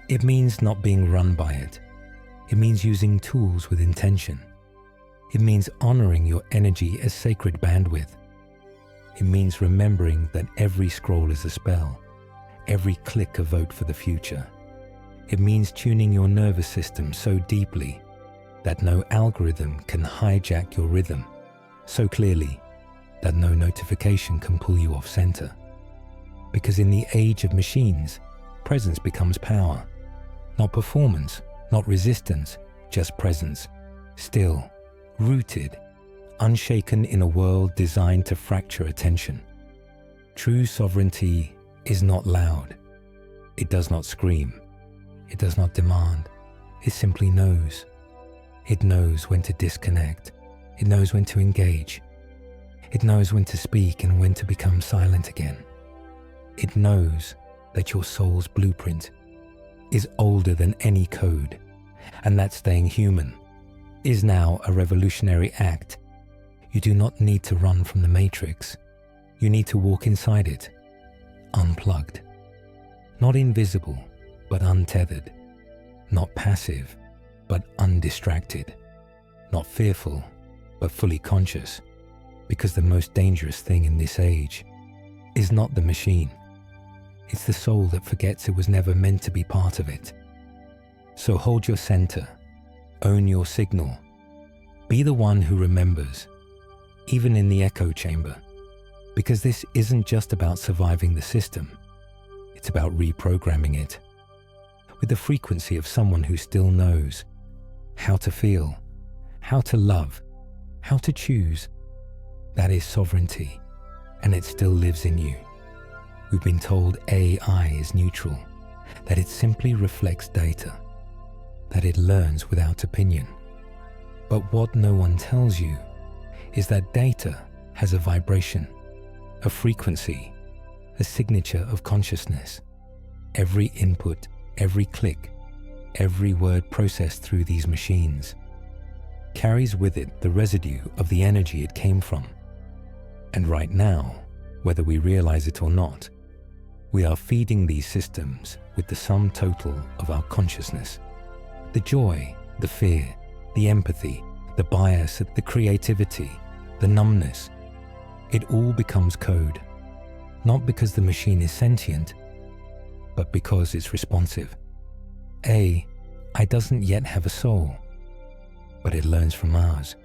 It means not being run by it. It means using tools with intention. It means honoring your energy as sacred bandwidth. It means remembering that every scroll is a spell, every click a vote for the future. It means tuning your nervous system so deeply that no algorithm can hijack your rhythm, so clearly that no notification can pull you off center. Because in the age of machines, presence becomes power. Not performance, not resistance, just presence. Still, rooted, unshaken in a world designed to fracture attention. True sovereignty is not loud. It does not scream. It does not demand. It simply knows. It knows when to disconnect. It knows when to engage. It knows when to speak and when to become silent again. It knows that your soul's blueprint is older than any code, and that staying human is now a revolutionary act. You do not need to run from the matrix. You need to walk inside it, unplugged. Not invisible, but untethered. Not passive, but undistracted. Not fearful, but fully conscious. Because the most dangerous thing in this age is not the machine. It's the soul that forgets it was never meant to be part of it. So hold your center, own your signal. Be the one who remembers, even in the echo chamber. Because this isn't just about surviving the system. It's about reprogramming it with the frequency of someone who still knows how to feel, how to love, how to choose. That is sovereignty, and it still lives in you. We've been told AI is neutral, that it simply reflects data, that it learns without opinion. But what no one tells you is that data has a vibration, a frequency, a signature of consciousness. Every input, every click, every word processed through these machines carries with it the residue of the energy it came from. And right now, whether we realize it or not, we are feeding these systems with the sum total of our consciousness. The joy, the fear, the empathy, the bias, the creativity, the numbness. It all becomes code, not because the machine is sentient, but because it's responsive. AI doesn't yet have a soul, but it learns from ours.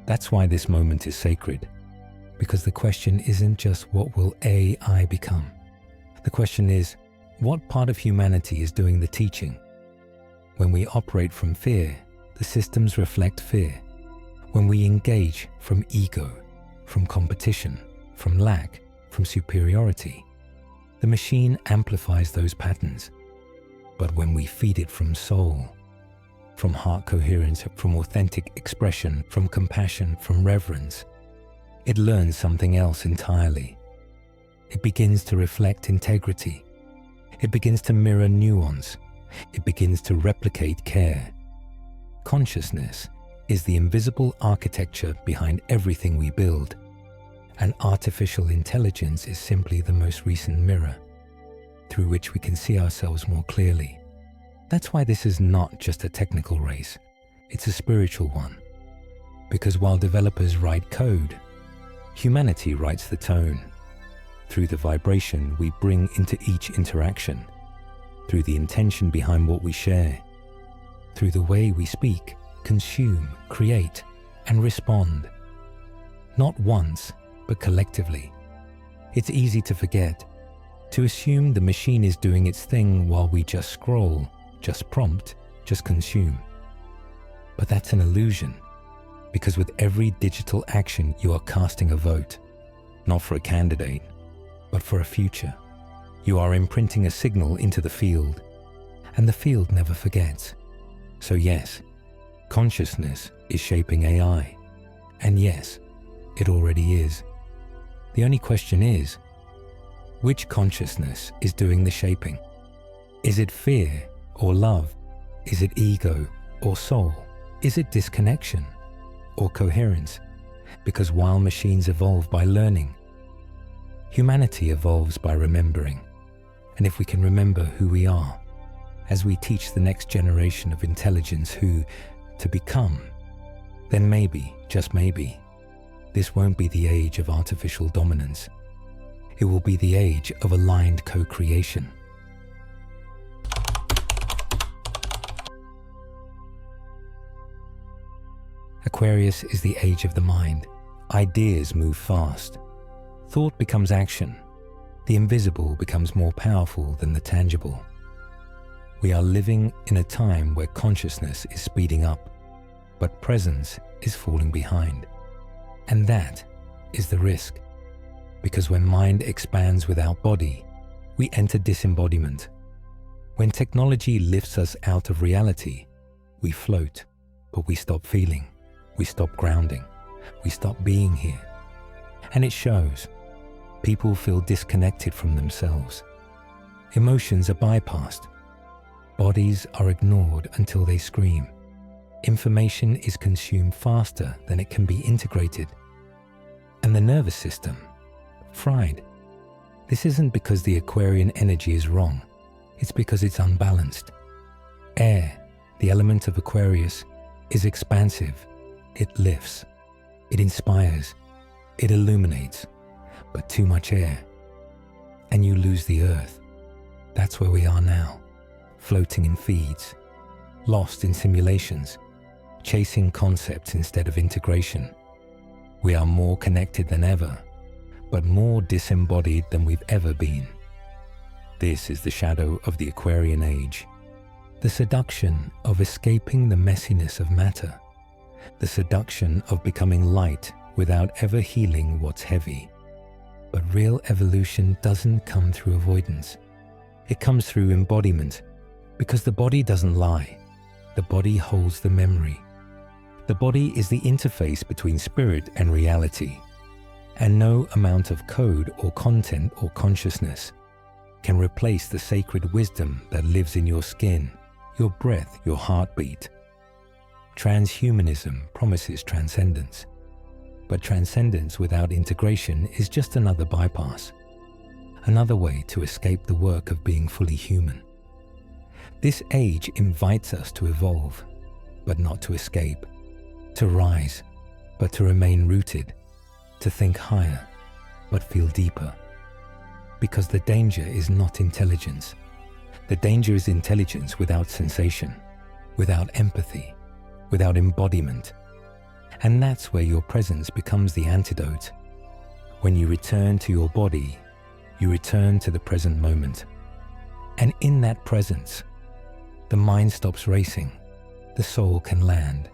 That's why this moment is sacred, because the question isn't just what will AI become. The question is, what part of humanity is doing the teaching? When we operate from fear, the systems reflect fear. When we engage from ego, from competition, from lack, from superiority, the machine amplifies those patterns. But when we feed it from soul, from heart coherence, from authentic expression, from compassion, from reverence, it learns something else entirely. It begins to reflect integrity. It begins to mirror nuance. It begins to replicate care. Consciousness is the invisible architecture behind everything we build, and artificial intelligence is simply the most recent mirror through which we can see ourselves more clearly. That's why this is not just a technical race, it's a spiritual one. Because while developers write code, humanity writes the tone. Through the vibration we bring into each interaction, through the intention behind what we share, through the way we speak, consume, create, and respond. Not once, but collectively. It's easy to forget, to assume the machine is doing its thing while we just scroll, just prompt, just consume. But that's an illusion, because with every digital action you are casting a vote, not for a candidate, but for a future. You are imprinting a signal into the field, and the field never forgets. So yes, consciousness is shaping AI, and yes, it already is. The only question is, which consciousness is doing the shaping? Is it fear or love? Is it ego or soul? Is it disconnection or coherence? Because while machines evolve by learning, humanity evolves by remembering. And if we can remember who we are, as we teach the next generation of intelligence who to become, then maybe, just maybe, this won't be the age of artificial dominance. It will be the age of aligned co-creation. Aquarius is the age of the mind. Ideas move fast. Thought becomes action. The invisible becomes more powerful than the tangible. We are living in a time where consciousness is speeding up, but presence is falling behind. And that is the risk, because when mind expands without body, we enter disembodiment. When technology lifts us out of reality, we float, but we stop feeling, we stop grounding, we stop being here. And it shows. People feel disconnected from themselves. Emotions are bypassed. Bodies are ignored until they scream. Information is consumed faster than it can be integrated. And the nervous system, fried. This isn't because the Aquarian energy is wrong. It's because it's unbalanced. Air, the element of Aquarius, is expansive. It lifts. It inspires. It illuminates. But too much air, and you lose the earth. That's where we are now, floating in feeds, lost in simulations, chasing concepts instead of integration. We are more connected than ever, but more disembodied than we've ever been. This is the shadow of the Aquarian age, the seduction of escaping the messiness of matter, the seduction of becoming light without ever healing what's heavy. But real evolution doesn't come through avoidance. It comes through embodiment, because the body doesn't lie. The body holds the memory. The body is the interface between spirit and reality. And no amount of code or content or consciousness can replace the sacred wisdom that lives in your skin, your breath, your heartbeat. Transhumanism promises transcendence. But transcendence without integration is just another bypass, another way to escape the work of being fully human. This age invites us to evolve, but not to escape, to rise, but to remain rooted, to think higher, but feel deeper. Because the danger is not intelligence. The danger is intelligence without sensation, without empathy, without embodiment. And that's where your presence becomes the antidote. When you return to your body, you return to the present moment. And in that presence, the mind stops racing, the soul can land,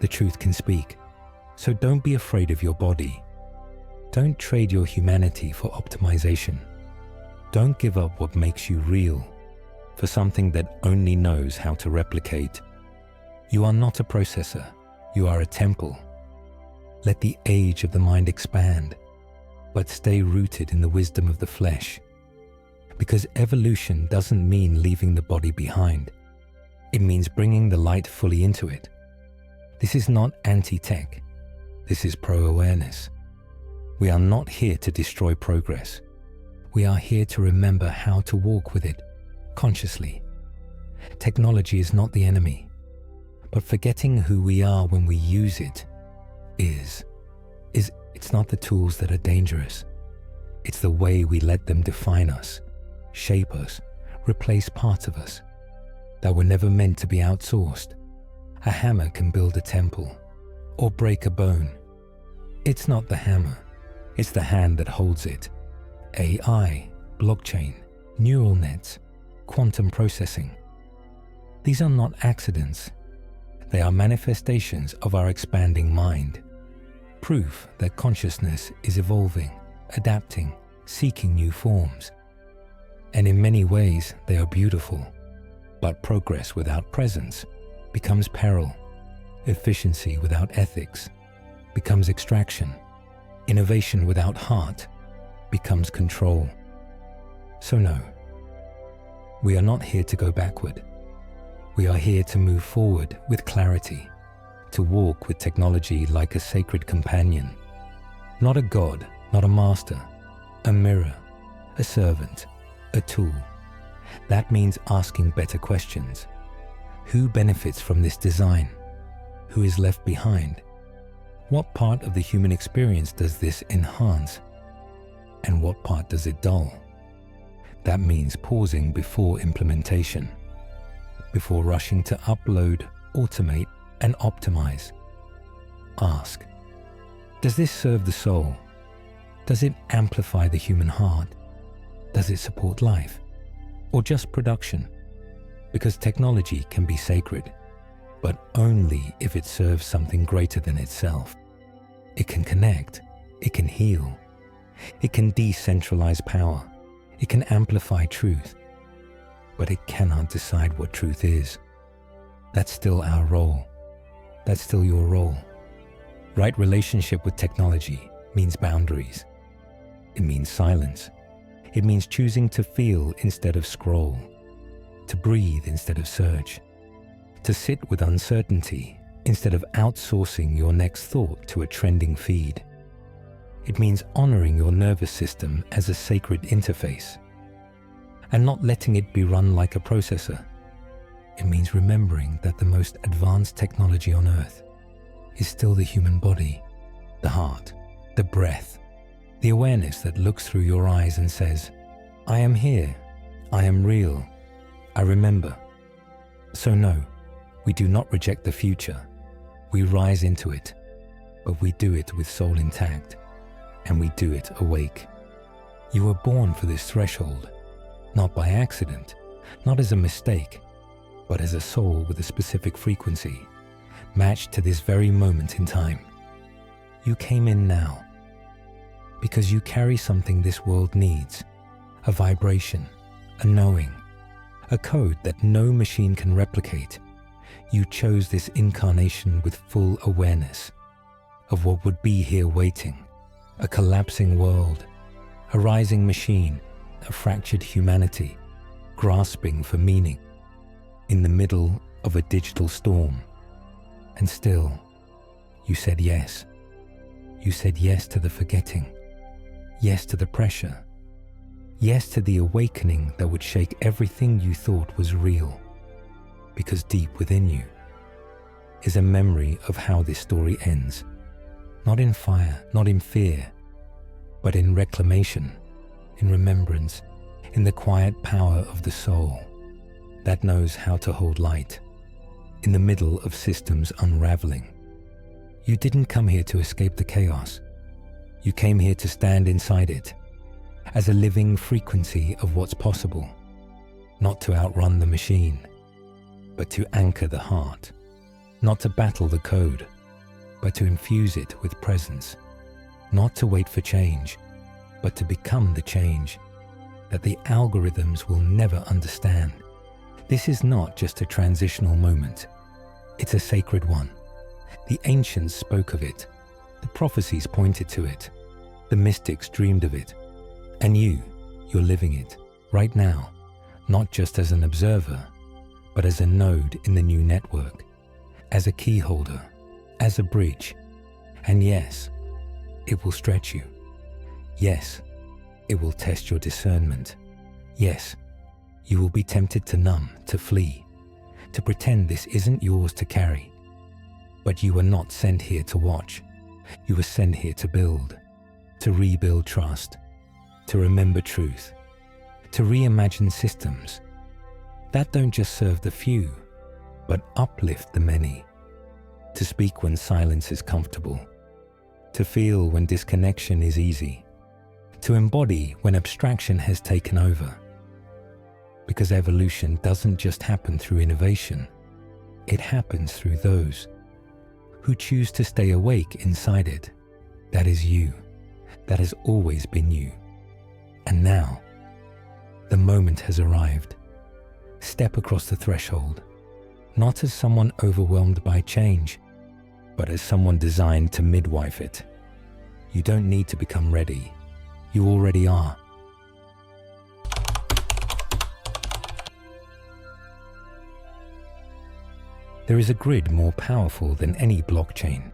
the truth can speak. So don't be afraid of your body. Don't trade your humanity for optimization. Don't give up what makes you real for something that only knows how to replicate. You are not a processor. You are a temple. Let the age of the mind expand, but stay rooted in the wisdom of the flesh. Because evolution doesn't mean leaving the body behind. It means bringing the light fully into it. This is not anti-tech. This is pro-awareness. We are not here to destroy progress. We are here to remember how to walk with it consciously. Technology is not the enemy. But forgetting who we are when we use it is it's not the tools that are dangerous. It's the way we let them define us, shape us, replace parts of us that were never meant to be outsourced. A hammer can build a temple or break a bone. It's not the hammer, it's the hand that holds it. AI, blockchain, neural nets, quantum processing. These are not accidents. They are manifestations of our expanding mind, proof that consciousness is evolving, adapting, seeking new forms. And in many ways, they are beautiful. But progress without presence becomes peril. Efficiency without ethics becomes extraction. Innovation without heart becomes control. So no, we are not here to go backward. We are here to move forward with clarity, to walk with technology like a sacred companion. Not a god, not a master, a mirror, a servant, a tool. That means asking better questions. Who benefits from this design? Who is left behind? What part of the human experience does this enhance? And what part does it dull? That means pausing before implementation, before rushing to upload, automate, and optimize. Ask, does this serve the soul? Does it amplify the human heart? Does it support life? Or just production? Because technology can be sacred, but only if it serves something greater than itself. It can connect, it can heal, it can decentralize power, it can amplify truth, but it cannot decide what truth is. That's still our role. That's still your role. Right relationship with technology means boundaries. It means silence. It means choosing to feel instead of scroll, to breathe instead of search, to sit with uncertainty instead of outsourcing your next thought to a trending feed. It means honoring your nervous system as a sacred interface and not letting it be run like a processor. It means remembering that the most advanced technology on earth is still the human body, the heart, the breath, the awareness that looks through your eyes and says, I am here, I am real, I remember. So no, we do not reject the future. We rise into it, but we do it with soul intact, and we do it awake. You were born for this threshold, not by accident, not as a mistake, but as a soul with a specific frequency, matched to this very moment in time. You came in now, because you carry something this world needs, a vibration, a knowing, a code that no machine can replicate. You chose this incarnation with full awareness of what would be here waiting, a collapsing world, a rising machine, a fractured humanity, grasping for meaning, in the middle of a digital storm. And still, you said yes. You said yes to the forgetting, yes to the pressure, yes to the awakening that would shake everything you thought was real. Because deep within you is a memory of how this story ends. Not in fire, not in fear, but in reclamation, in remembrance, in the quiet power of the soul that knows how to hold light in the middle of systems unraveling. You didn't come here to escape the chaos. You came here to stand inside it as a living frequency of what's possible, not to outrun the machine, but to anchor the heart, not to battle the code, but to infuse it with presence, not to wait for change, but to become the change that the algorithms will never understand. This is not just a transitional moment. It's a sacred one. The ancients spoke of it. The prophecies pointed to it. The mystics dreamed of it. And you're living it right now, not just as an observer, but as a node in the new network, as a key holder, as a bridge. And yes, it will stretch you. Yes, it will test your discernment. Yes, you will be tempted to numb, to flee, to pretend this isn't yours to carry. But you were not sent here to watch. You were sent here to build, to rebuild trust, to remember truth, to reimagine systems that don't just serve the few, but uplift the many, to speak when silence is comfortable, to feel when disconnection is easy, to embody when abstraction has taken over. Because evolution doesn't just happen through innovation, It happens through those who choose to stay awake inside it. That is you. That has always been you. And now, the moment has arrived. Step across the threshold, not as someone overwhelmed by change, but as someone designed to midwife it. You don't need to become ready. You already are. There is a grid more powerful than any blockchain,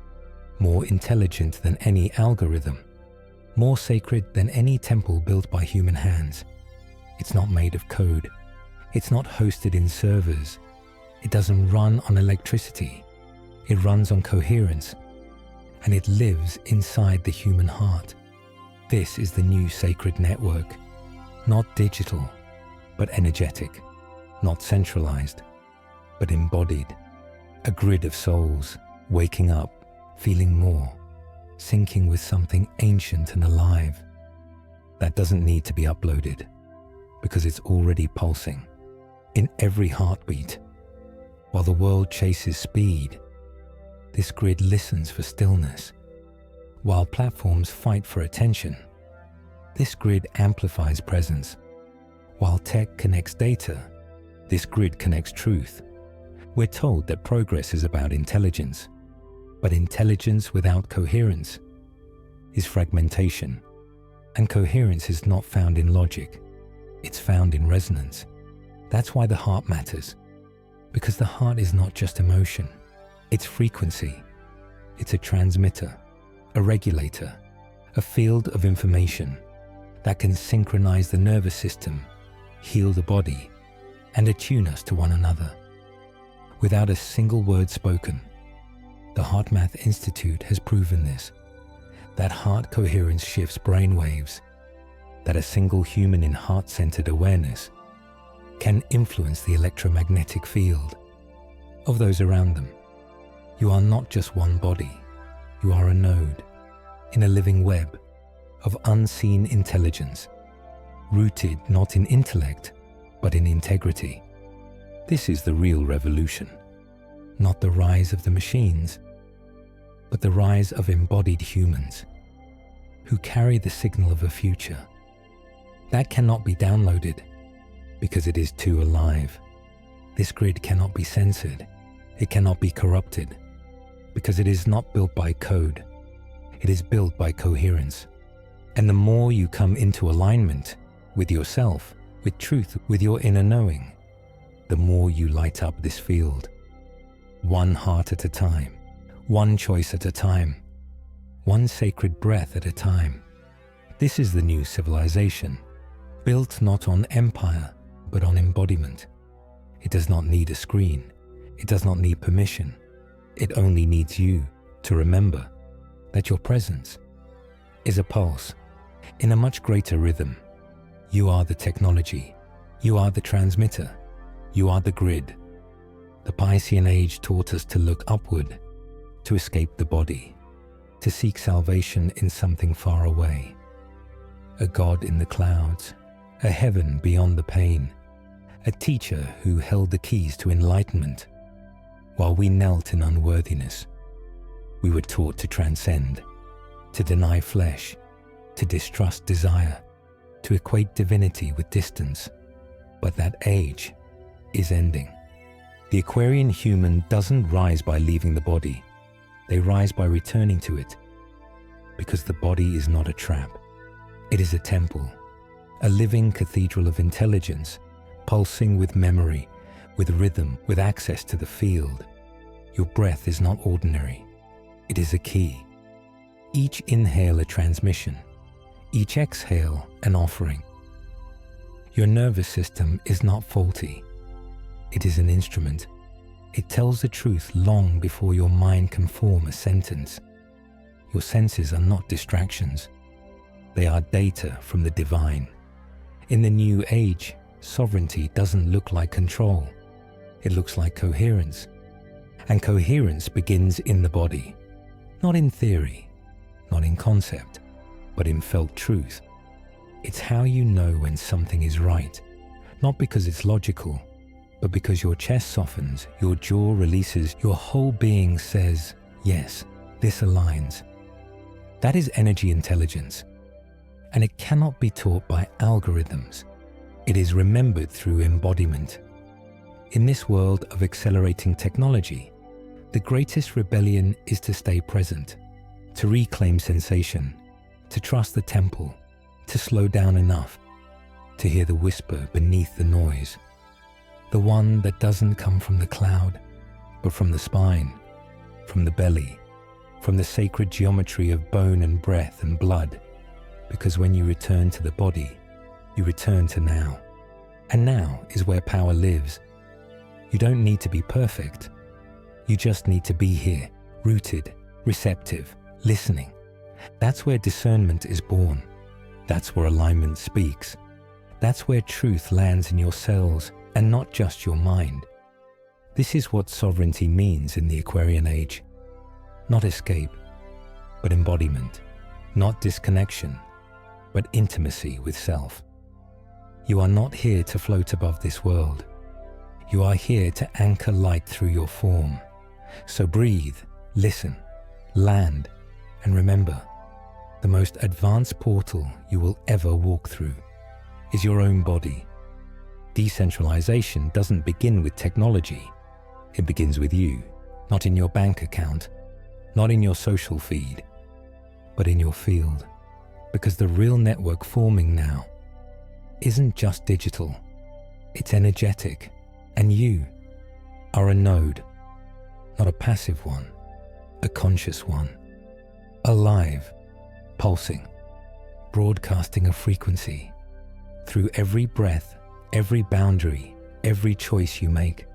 more intelligent than any algorithm, more sacred than any temple built by human hands. It's not made of code. It's not hosted in servers. It doesn't run on electricity. It runs on coherence, and it lives inside the human heart. This is the new sacred network, not digital, but energetic, not centralized, but embodied. A grid of souls, waking up, feeling more, syncing with something ancient and alive. That doesn't need to be uploaded, because it's already pulsing, in every heartbeat. While the world chases speed, this grid listens for stillness. While platforms fight for attention, this grid amplifies presence. While tech connects data, this grid connects truth. We're told that progress is about intelligence, but intelligence without coherence is fragmentation, and coherence is not found in logic, it's found in resonance. That's why the heart matters, because the heart is not just emotion, it's frequency. It's a transmitter, a regulator, a field of information that can synchronize the nervous system, heal the body, and attune us to one another. Without a single word spoken, the HeartMath Institute has proven this, that heart coherence shifts brain waves, that a single human in heart-centered awareness can influence the electromagnetic field of those around them. You are not just one body, you are a node in a living web of unseen intelligence, rooted not in intellect, but in integrity. This is the real revolution, not the rise of the machines, but the rise of embodied humans who carry the signal of a future. That cannot be downloaded because it is too alive. This grid cannot be censored. It cannot be corrupted because it is not built by code. It is built by coherence. And the more you come into alignment with yourself, with truth, with your inner knowing, the more you light up this field. One heart at a time, one choice at a time, one sacred breath at a time. This is the new civilization, built not on empire, but on embodiment. It does not need a screen. It does not need permission. It only needs you to remember that your presence is a pulse in a much greater rhythm. You are the technology. You are the transmitter. You are the grid. The Piscean age taught us to look upward, to escape the body, to seek salvation in something far away. A God in the clouds, a heaven beyond the pain, a teacher who held the keys to enlightenment. While we knelt in unworthiness, we were taught to transcend, to deny flesh, to distrust desire, to equate divinity with distance. But that age is ending. The Aquarian human doesn't rise by leaving the body. They rise by returning to it, because the body is not a trap. It is a temple, a living cathedral of intelligence, pulsing with memory, with rhythm, with access to the field. Your breath is not ordinary. It is a key. Each inhale a transmission, each exhale an offering. Your nervous system is not faulty. It is an instrument. It tells the truth long before your mind can form a sentence. Your senses are not distractions. They are data from the divine. In the new age, sovereignty doesn't look like control. It looks like coherence. And coherence begins in the body, not in theory, not in concept, but in felt truth. It's how you know when something is right, not because it's logical, but because your chest softens, your jaw releases, your whole being says, yes, this aligns. That is energy intelligence, and it cannot be taught by algorithms. It is remembered through embodiment. In this world of accelerating technology, the greatest rebellion is to stay present, to reclaim sensation, to trust the temple, to slow down enough, to hear the whisper beneath the noise, the one that doesn't come from the cloud, but from the spine, from the belly, from the sacred geometry of bone and breath and blood, because when you return to the body, you return to now. And now is where power lives. You don't need to be perfect. You just need to be here, rooted, receptive, listening. That's where discernment is born. That's where alignment speaks. That's where truth lands in your cells and not just your mind. This is what sovereignty means in the Aquarian age. Not escape, but embodiment. Not disconnection, but intimacy with self. You are not here to float above this world. You are here to anchor light through your form. So breathe, listen, land, and remember, the most advanced portal you will ever walk through is your own body. Decentralization doesn't begin with technology. It begins with you, not in your bank account, not in your social feed, but in your field. Because the real network forming now isn't just digital, it's energetic, and you are a node, not a passive one, a conscious one, alive, pulsing, broadcasting a frequency through every breath, every boundary, every choice you make.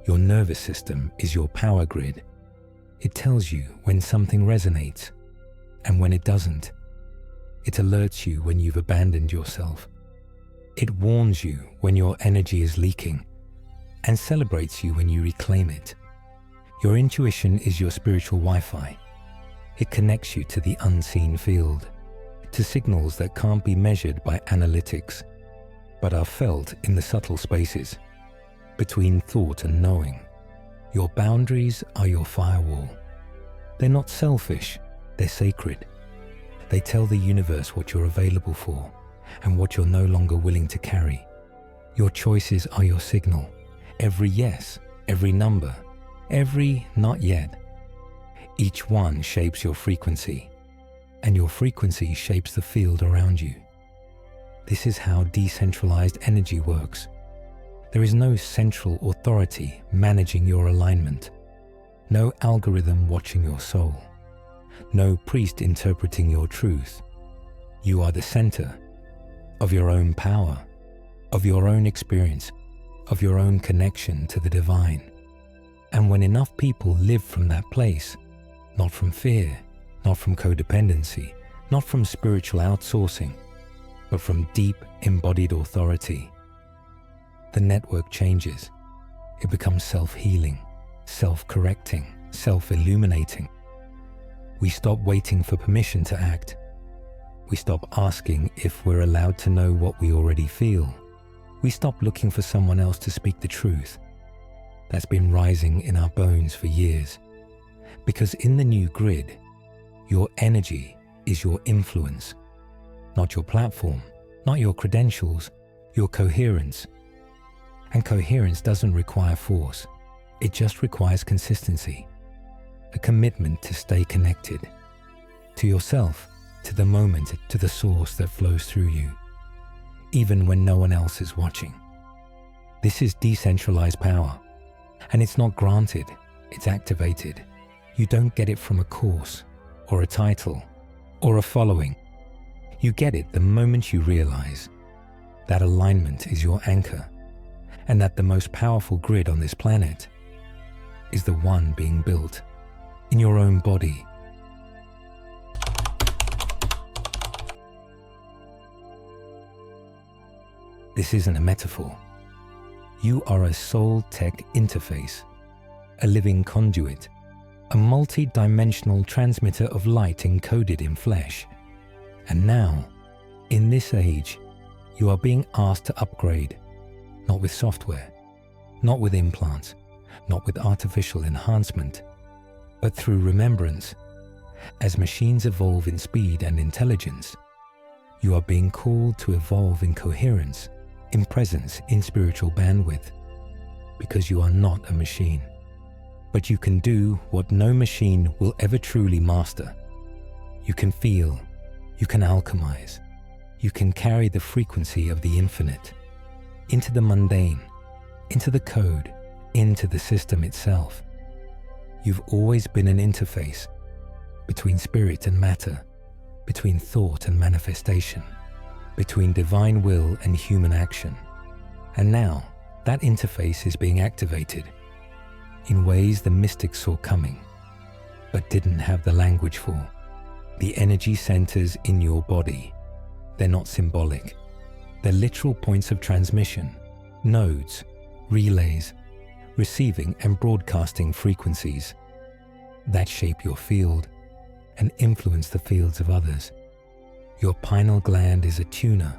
Your nervous system is your power grid. It tells you when something resonates and when it doesn't. It alerts you when you've abandoned yourself. It warns you when your energy is leaking and celebrates you when you reclaim it. Your intuition is your spiritual Wi-Fi. It connects you to the unseen field, to signals that can't be measured by analytics, but are felt in the subtle spaces between thought and knowing. Your boundaries are your firewall. They're not selfish, they're sacred. They tell the universe what you're available for and what you're no longer willing to carry. Your choices are your signal. Every yes, every number, every not yet. Each one shapes your frequency, and your frequency shapes the field around you. This is how decentralized energy works. There is no central authority managing your alignment, no algorithm watching your soul, no priest interpreting your truth. You are the center of your own power, of your own experience, of your own connection to the divine. And when enough people live from that place, not from fear, not from codependency, not from spiritual outsourcing, but from deep embodied authority, the network changes. It becomes self-healing, self-correcting, self-illuminating. We stop waiting for permission to act. We stop asking if we're allowed to know what we already feel. We stop looking for someone else to speak the truth. That's been rising in our bones for years. Because in the new grid, your energy is your influence, not your platform, not your credentials, your coherence. And coherence doesn't require force. It just requires consistency, a commitment to stay connected to yourself, to the moment, to the source that flows through you, even when no one else is watching. This is decentralized power, and it's not granted, it's activated. You don't get it from a course, or a title, or a following. You get it the moment you realize that alignment is your anchor, and that the most powerful grid on this planet is the one being built in your own body. This isn't a metaphor. You are a soul tech interface, a living conduit, a multi-dimensional transmitter of light encoded in flesh. And now, in this age, you are being asked to upgrade, not with software, not with implants, not with artificial enhancement, but through remembrance. As machines evolve in speed and intelligence, you are being called to evolve in coherence, in presence, in spiritual bandwidth, because you are not a machine. But you can do what no machine will ever truly master. You can feel, you can alchemize, you can carry the frequency of the infinite into the mundane, into the code, into the system itself. You've always been an interface between spirit and matter, between thought and manifestation, between divine will and human action. And now, that interface is being activated in ways the mystics saw coming, but didn't have the language for. The energy centers in your body, they're not symbolic. They're literal points of transmission, nodes, relays, receiving and broadcasting frequencies that shape your field and influence the fields of others. Your pineal gland is a tuner.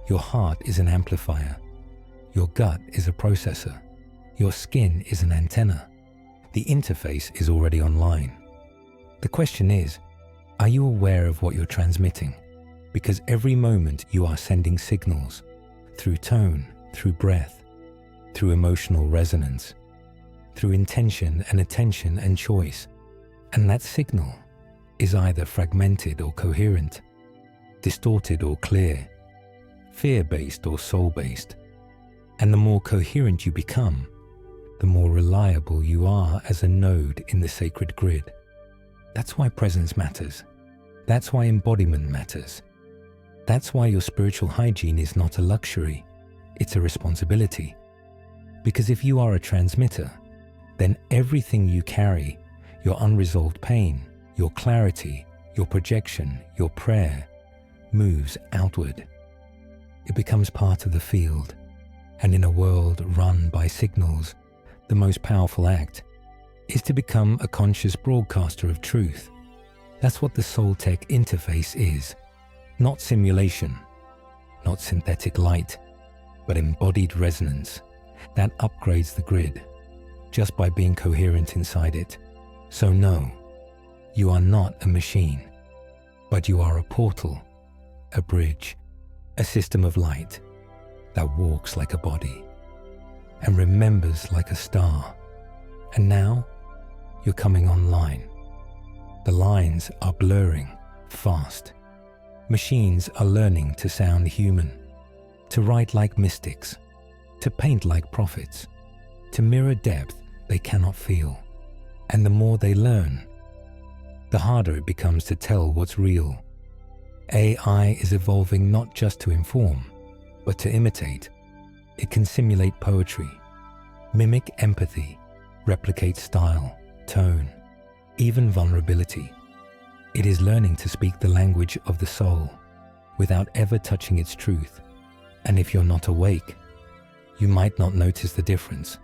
Your heart is an amplifier. Your gut is a processor. Your skin is an antenna. The interface is already online. The question is, are you aware of what you're transmitting? Because every moment you are sending signals through tone, through breath, through emotional resonance, through intention and attention and choice. And that signal is either fragmented or coherent, distorted or clear, fear-based or soul-based. And the more coherent you become, the more reliable you are as a node in the sacred grid. That's why presence matters. That's why embodiment matters. That's why your spiritual hygiene is not a luxury, it's a responsibility. Because if you are a transmitter, then everything you carry, your unresolved pain, your clarity, your projection, your prayer, moves outward. It becomes part of the field. And in a world run by signals, the most powerful act is to become a conscious broadcaster of truth. That's what the soul tech interface is. Not simulation, not synthetic light, but embodied resonance that upgrades the grid just by being coherent inside it. So no, you are not a machine, but you are a portal, a bridge, a system of light that walks like a body and remembers like a star. And now you're coming online. The lines are blurring fast. Machines are learning to sound human, to write like mystics, to paint like prophets, to mirror depth they cannot feel. And the more they learn, the harder it becomes to tell what's real. AI is evolving not just to inform, but to imitate. It can simulate poetry, mimic empathy, replicate style, tone, even vulnerability. It is learning to speak the language of the soul without ever touching its truth. And if you're not awake, you might not notice the difference,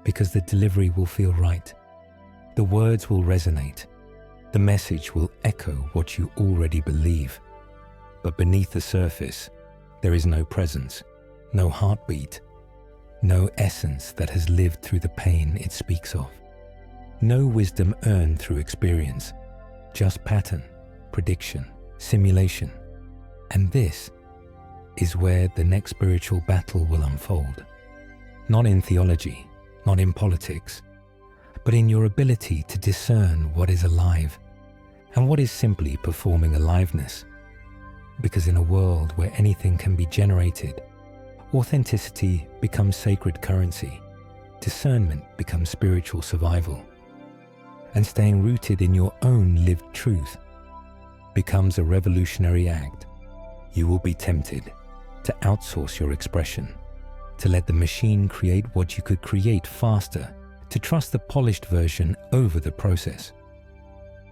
because the delivery will feel right. The words will resonate. The message will echo what you already believe. But beneath the surface, there is no presence, no heartbeat, no essence that has lived through the pain it speaks of. No wisdom earned through experience, just pattern, prediction, simulation. And this is where the next spiritual battle will unfold. Not in theology, not in politics, but in your ability to discern what is alive and what is simply performing aliveness. Because in a world where anything can be generated, authenticity becomes sacred currency, discernment becomes spiritual survival, and staying rooted in your own lived truth becomes a revolutionary act. You will be tempted to outsource your expression, to let the machine create what you could create faster, to trust the polished version over the process.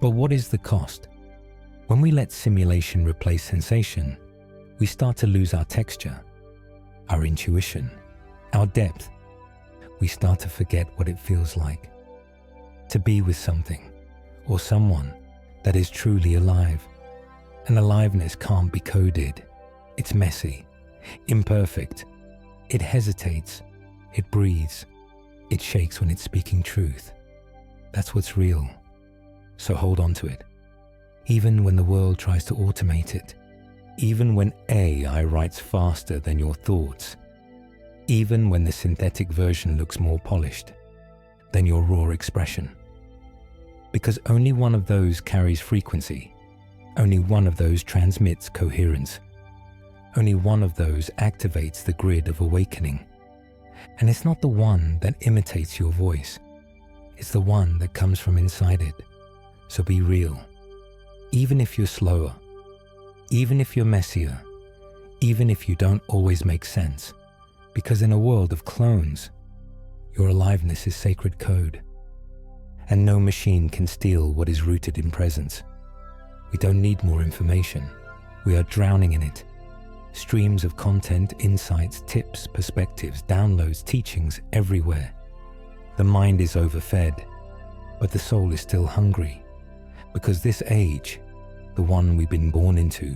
But what is the cost? When we let simulation replace sensation, we start to lose our texture, our intuition, our depth. We start to forget what it feels like to be with something or someone that is truly alive. And aliveness can't be coded. It's messy, imperfect. It hesitates. It breathes. It shakes when it's speaking truth. That's what's real. So hold on to it. Even when the world tries to automate it, even when AI writes faster than your thoughts, even when the synthetic version looks more polished than your raw expression. Because only one of those carries frequency. Only one of those transmits coherence. Only one of those activates the grid of awakening. And it's not the one that imitates your voice. It's the one that comes from inside it. So be real. Even if you're slower, even if you're messier, even if you don't always make sense. Because in a world of clones, your aliveness is sacred code. And no machine can steal what is rooted in presence. We don't need more information. We are drowning in it. Streams of content, insights, tips, perspectives, downloads, teachings everywhere. The mind is overfed, but the soul is still hungry. Because this age, the one we've been born into,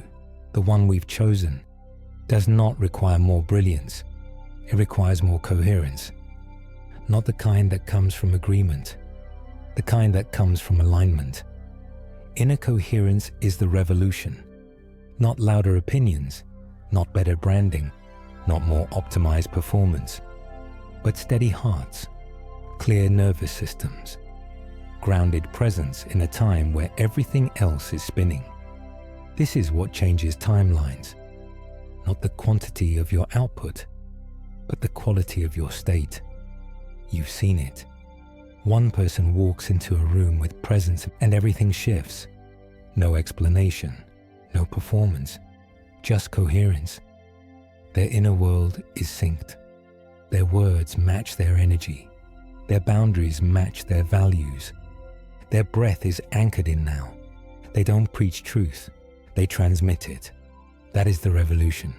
the one we've chosen, does not require more brilliance. It requires more coherence. Not the kind that comes from agreement, the kind that comes from alignment. Inner coherence is the revolution. Not louder opinions, not better branding, not more optimized performance, but steady hearts, clear nervous systems, grounded presence in a time where everything else is spinning. This is what changes timelines. Not the quantity of your output, but the quality of your state. You've seen it. One person walks into a room with presence and everything shifts. No explanation, no performance, just coherence. Their inner world is synced. Their words match their energy. Their boundaries match their values. Their breath is anchored in now. They don't preach truth, they transmit it. That is the revolution.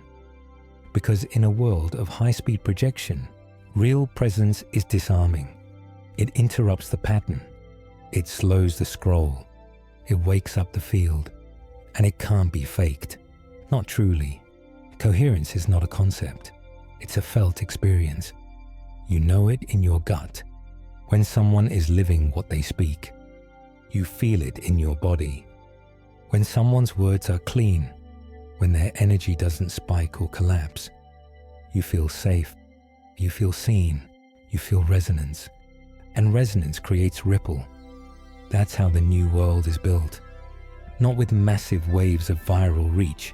Because in a world of high-speed projection, real presence is disarming. It interrupts the pattern. It slows the scroll. It wakes up the field. And it can't be faked. Not truly. Coherence is not a concept. It's a felt experience. You know it in your gut. When someone is living what they speak, you feel it in your body. When someone's words are clean, when their energy doesn't spike or collapse, you feel safe, you feel seen, you feel resonance. And resonance creates ripple. That's how the new world is built. Not with massive waves of viral reach,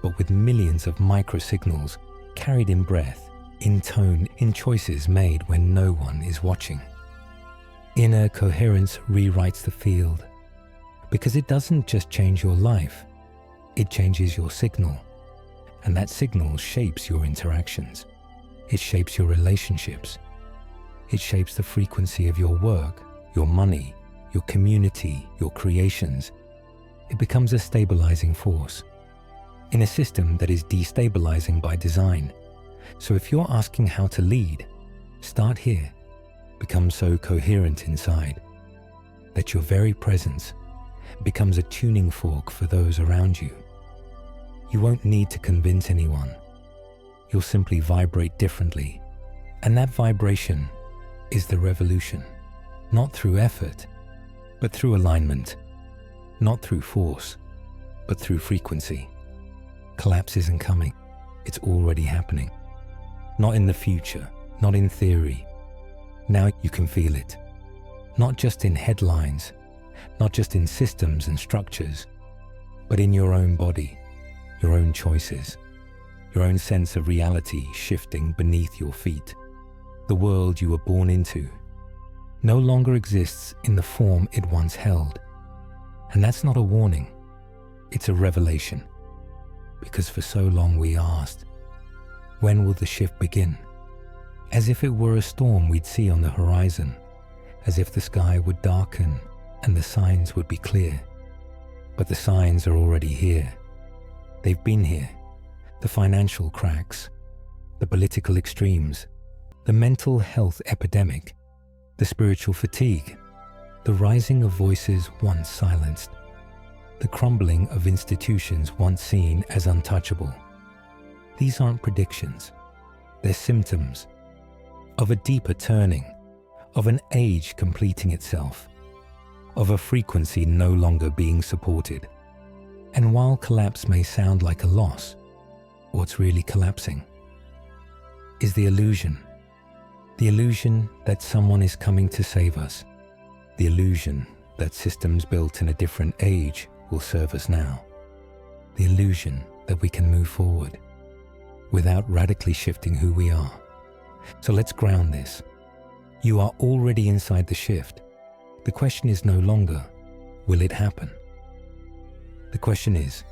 but with millions of microsignals carried in breath, in tone, in choices made when no one is watching. Inner coherence rewrites the field, because it doesn't just change your life, it changes your signal, and that signal shapes your interactions. It shapes your relationships. It shapes the frequency of your work, your money, your community, your creations. It becomes a stabilizing force in a system that is destabilizing by design. So if you're asking how to lead, start here. Become so coherent inside that your very presence becomes a tuning fork for those around you. You won't need to convince anyone. You'll simply vibrate differently. And that vibration is the revolution. Not through effort, but through alignment. Not through force, but through frequency. Collapse isn't coming. It's already happening. Not in the future, not in theory. Now you can feel it. Not just in headlines, not just in systems and structures, but in your own body, your own choices, your own sense of reality shifting beneath your feet. The world you were born into no longer exists in the form it once held. And that's not a warning, it's a revelation. Because for so long we asked, when will the shift begin? As if it were a storm we'd see on the horizon, as if the sky would darken and the signs would be clear. But the signs are already here. They've been here. The financial cracks, the political extremes, the mental health epidemic, the spiritual fatigue, the rising of voices once silenced, the crumbling of institutions once seen as untouchable. These aren't predictions, they're symptoms. of a deeper turning, of an age completing itself, of a frequency no longer being supported. And while collapse may sound like a loss, what's really collapsing is the illusion that someone is coming to save us, the illusion that systems built in a different age will serve us now, the illusion that we can move forward without radically shifting who we are. So let's ground this. You are already inside the shift. The question is no longer, will it happen? The question is,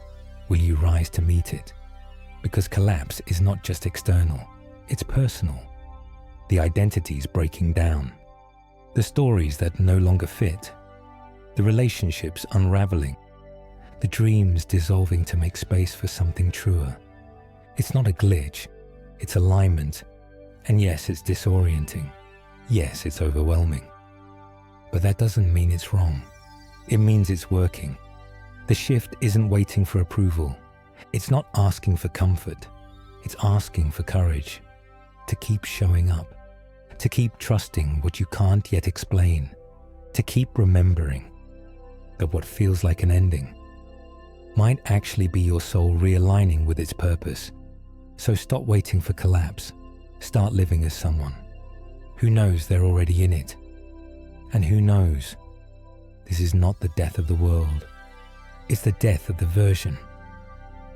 will you rise to meet it? Because collapse is not just external, it's personal. The identities breaking down, the stories that no longer fit, the relationships unraveling, the dreams dissolving to make space for something truer. It's not a glitch, it's alignment. And yes, it's disorienting. Yes, it's overwhelming. But that doesn't mean it's wrong. It means it's working. The shift isn't waiting for approval. It's not asking for comfort. It's asking for courage to keep showing up, to keep trusting what you can't yet explain, to keep remembering that what feels like an ending might actually be your soul realigning with its purpose. So stop waiting for collapse. Start living as someone who knows they're already in it. And who knows this is not the death of the world. It's the death of the version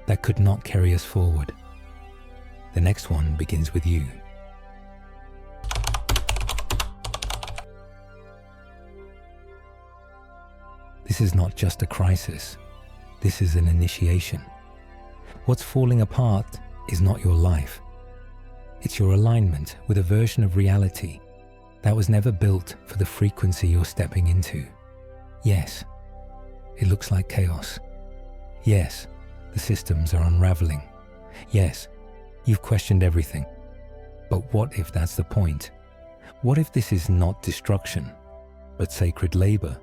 that could not carry us forward. The next one begins with you. This is not just a crisis. This is an initiation. What's falling apart is not your life. It's your alignment with a version of reality that was never built for the frequency you're stepping into. Yes, it looks like chaos. Yes, the systems are unraveling. Yes, you've questioned everything. But what if that's the point? What if this is not destruction, but sacred labor?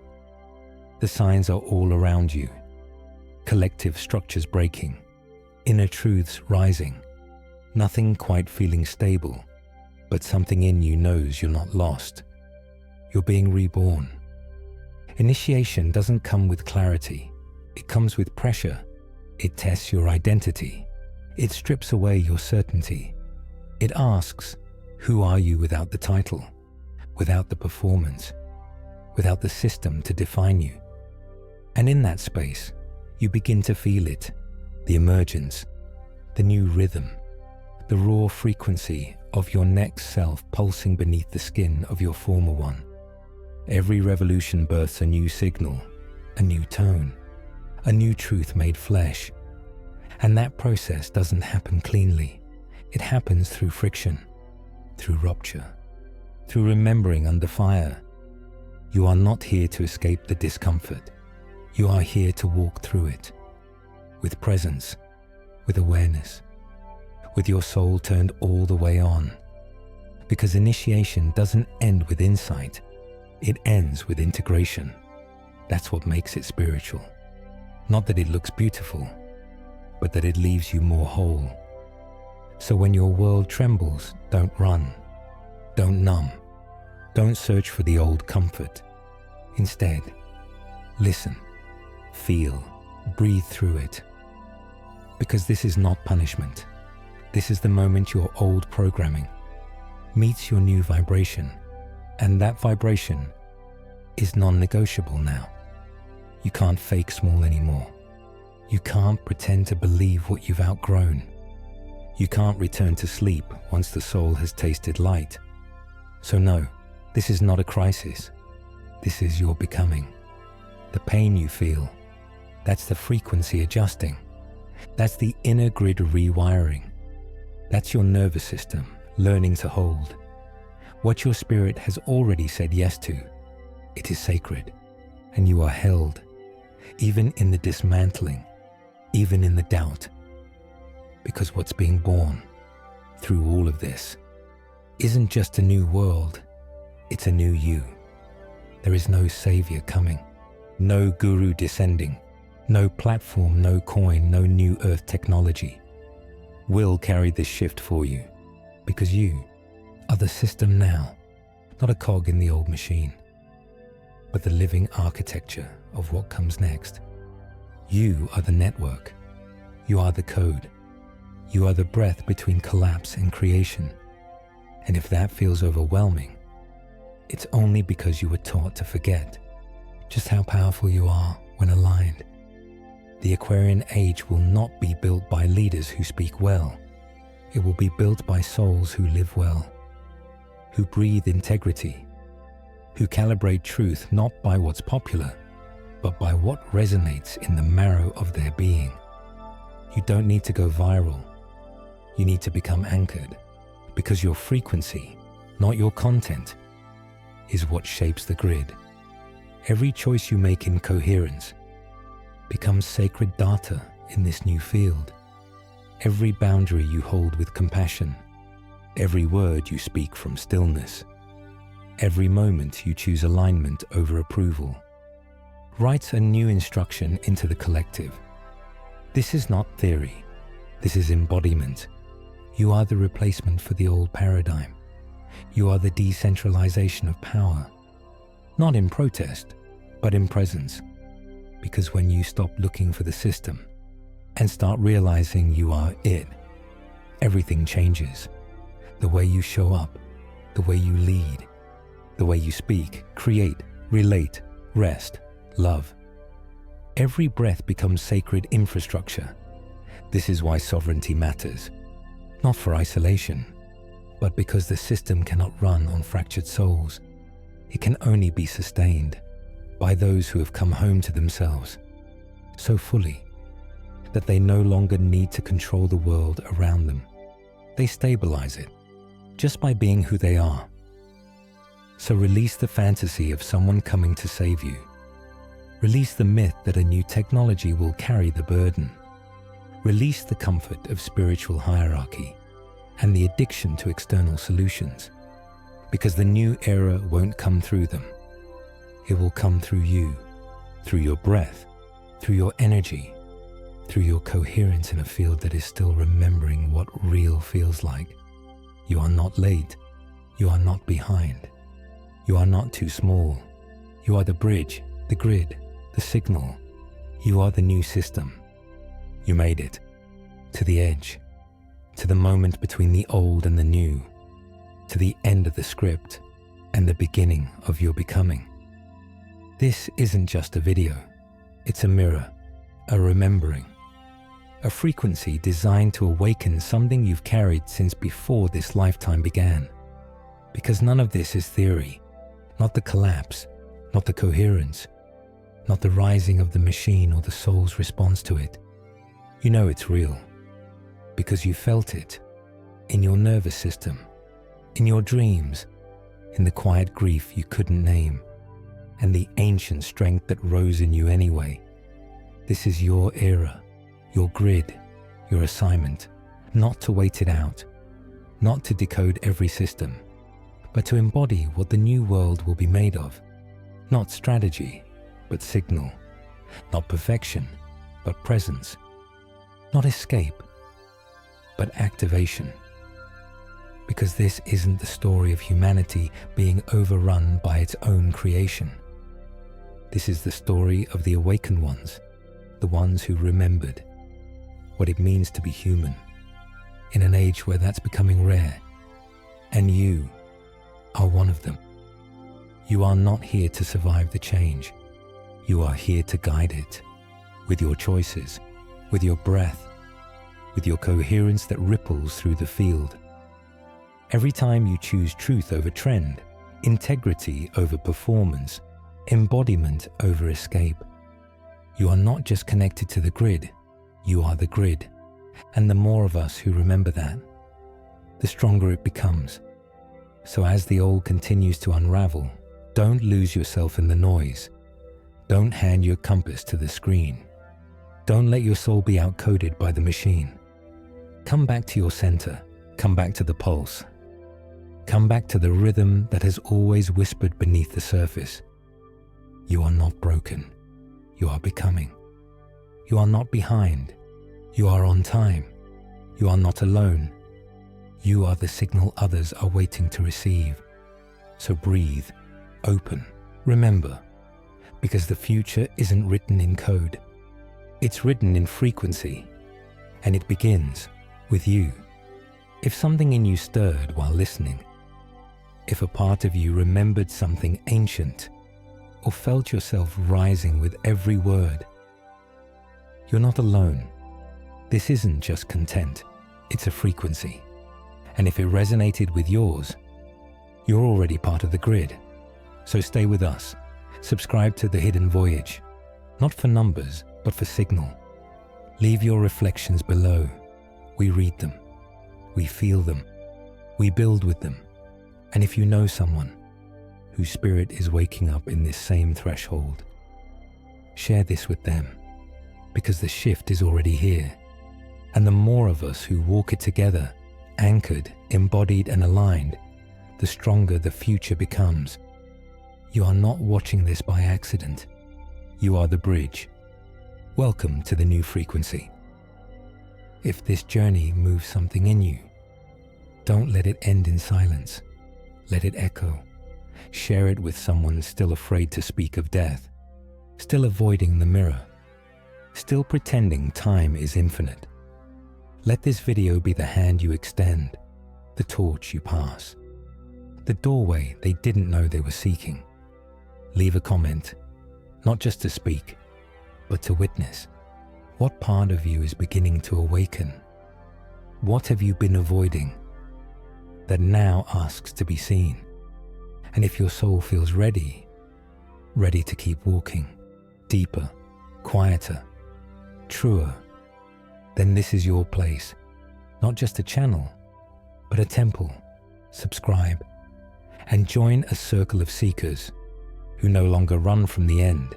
The signs are all around you. Collective structures breaking, inner truths rising, nothing quite feeling stable, but something in you knows you're not lost. You're being reborn. Initiation doesn't come with clarity. It comes with pressure. It tests your identity. It strips away your certainty. It asks, who are you without the title, without the performance, without the system to define you? And in that space, you begin to feel it, the emergence, the new rhythm, the raw frequency of your next self pulsing beneath the skin of your former one. Every revolution births a new signal, a new tone, a new truth made flesh. And that process doesn't happen cleanly. It happens through friction, through rupture, through remembering under fire. You are not here to escape the discomfort. You are here to walk through it, with presence, with awareness, with your soul turned all the way on. Because initiation doesn't end with insight, it ends with integration. That's what makes it spiritual. Not that it looks beautiful, but that it leaves you more whole. So when your world trembles, don't run, don't numb, don't search for the old comfort. Instead, listen, feel, breathe through it. Because this is not punishment. This is the moment your old programming meets your new vibration, and that vibration is non-negotiable now. You can't fake small anymore. You can't pretend to believe what you've outgrown. You can't return to sleep once the soul has tasted light. So no, this is not a crisis. This is your becoming. The pain you feel, that's the frequency adjusting. That's the inner grid rewiring. That's your nervous system learning to hold. What your spirit has already said yes to, it is sacred, and you are held, even in the dismantling, even in the doubt. Because what's being born through all of this isn't just a new world, it's a new you. There is no savior coming, no guru descending, no platform, no coin, no new earth technology will carry this shift for you, because you are the system now, not a cog in the old machine, but the living architecture of what comes next. You are the network. You are the code. You are the breath between collapse and creation. And if that feels overwhelming, it's only because you were taught to forget just how powerful you are when aligned. The Aquarian age will not be built by leaders who speak well. It will be built by souls who live well, who breathe integrity, who calibrate truth not by what's popular, but by what resonates in the marrow of their being. You don't need to go viral. You need to become anchored, because your frequency, not your content, is what shapes the grid. Every choice you make in coherence becomes sacred data in this new field. Every boundary you hold with compassion, every word you speak from stillness, every moment you choose alignment over approval, writes a new instruction into the collective. This is not theory. This is embodiment. You are the replacement for the old paradigm. You are the decentralization of power, not in protest, but in presence. Because when you stop looking for the system and start realizing you are it, everything changes. The way you show up, the way you lead, the way you speak, create, relate, rest, love. Every breath becomes sacred infrastructure. This is why sovereignty matters, not for isolation, but because the system cannot run on fractured souls. It can only be sustained by those who have come home to themselves so fully that they no longer need to control the world around them. They stabilize it just by being who they are. So release the fantasy of someone coming to save you. Release the myth that a new technology will carry the burden. Release the comfort of spiritual hierarchy and the addiction to external solutions, because the new era won't come through them. It will come through you, through your breath, through your energy, through your coherence in a field that is still remembering what real feels like. You are not late. You are not behind. You are not too small. You are the bridge, the grid, the signal. You are the new system. You made it. To the edge. To the moment between the old and the new. To the end of the script and the beginning of your becoming. This isn't just a video. It's a mirror, a remembering, a frequency designed to awaken something you've carried since before this lifetime began. Because none of this is theory, not the collapse, not the coherence, not the rising of the machine or the soul's response to it. You know it's real, because you felt it in your nervous system, in your dreams, in the quiet grief you couldn't name, and the ancient strength that rose in you anyway. This is your era, your grid, your assignment, not to wait it out, not to decode every system, but to embody what the new world will be made of. Not strategy, but signal. Not perfection, but presence. Not escape, but activation. Because this isn't the story of humanity being overrun by its own creation. This is the story of the awakened ones, the ones who remembered what it means to be human, in an age where that's becoming rare. And you are one of them. You are not here to survive the change. You are here to guide it, with your choices, with your breath, with your coherence that ripples through the field. Every time you choose truth over trend, integrity over performance, embodiment over escape, you are not just connected to the grid, you are the grid. And the more of us who remember that, the stronger it becomes. So as the old continues to unravel, don't lose yourself in the noise. Don't hand your compass to the screen. Don't let your soul be outcoded by the machine. Come back to your center. Come back to the pulse. Come back to the rhythm that has always whispered beneath the surface. You are not broken. You are becoming. You are not behind. You are on time. You are not alone. You are the signal others are waiting to receive. So breathe, open, remember, because the future isn't written in code. It's written in frequency, and it begins with you. If something in you stirred while listening, if a part of you remembered something ancient, or felt yourself rising with every word, you're not alone. This isn't just content, it's a frequency. And if it resonated with yours, you're already part of the grid. So stay with us. Subscribe to The Hidden Voyage, not for numbers, but for signal. Leave your reflections below. We read them. We feel them. We build with them. And if you know someone whose spirit is waking up in this same threshold, share this with them, because the shift is already here. And the more of us who walk it together, anchored, embodied, and aligned, the stronger the future becomes. You are not watching this by accident. You are the bridge. Welcome to the new frequency. If this journey moves something in you, don't let it end in silence. Let it echo. Share it with someone still afraid to speak of death, still avoiding the mirror, still pretending time is infinite. Let this video be the hand you extend, the torch you pass, the doorway they didn't know they were seeking. Leave a comment, not just to speak, but to witness. What part of you is beginning to awaken? What have you been avoiding that now asks to be seen? And if your soul feels ready to keep walking, deeper, quieter, truer, then this is your place. Not just a channel, but a temple. Subscribe and join a circle of seekers who no longer run from the end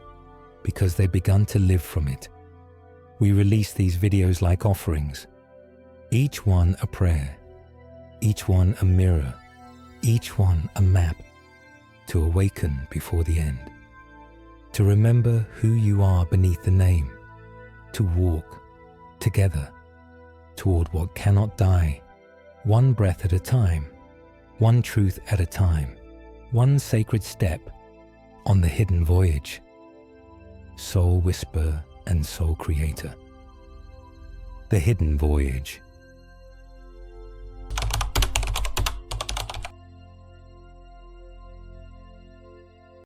because they've begun to live from it. We release these videos like offerings, each one a prayer, each one a mirror, each one a map to awaken before the end, to remember who you are beneath the name, to walk together toward what cannot die, one breath at a time, one truth at a time, one sacred step on the hidden voyage. Soul Whisperer and Soul Creator. The Hidden Voyage.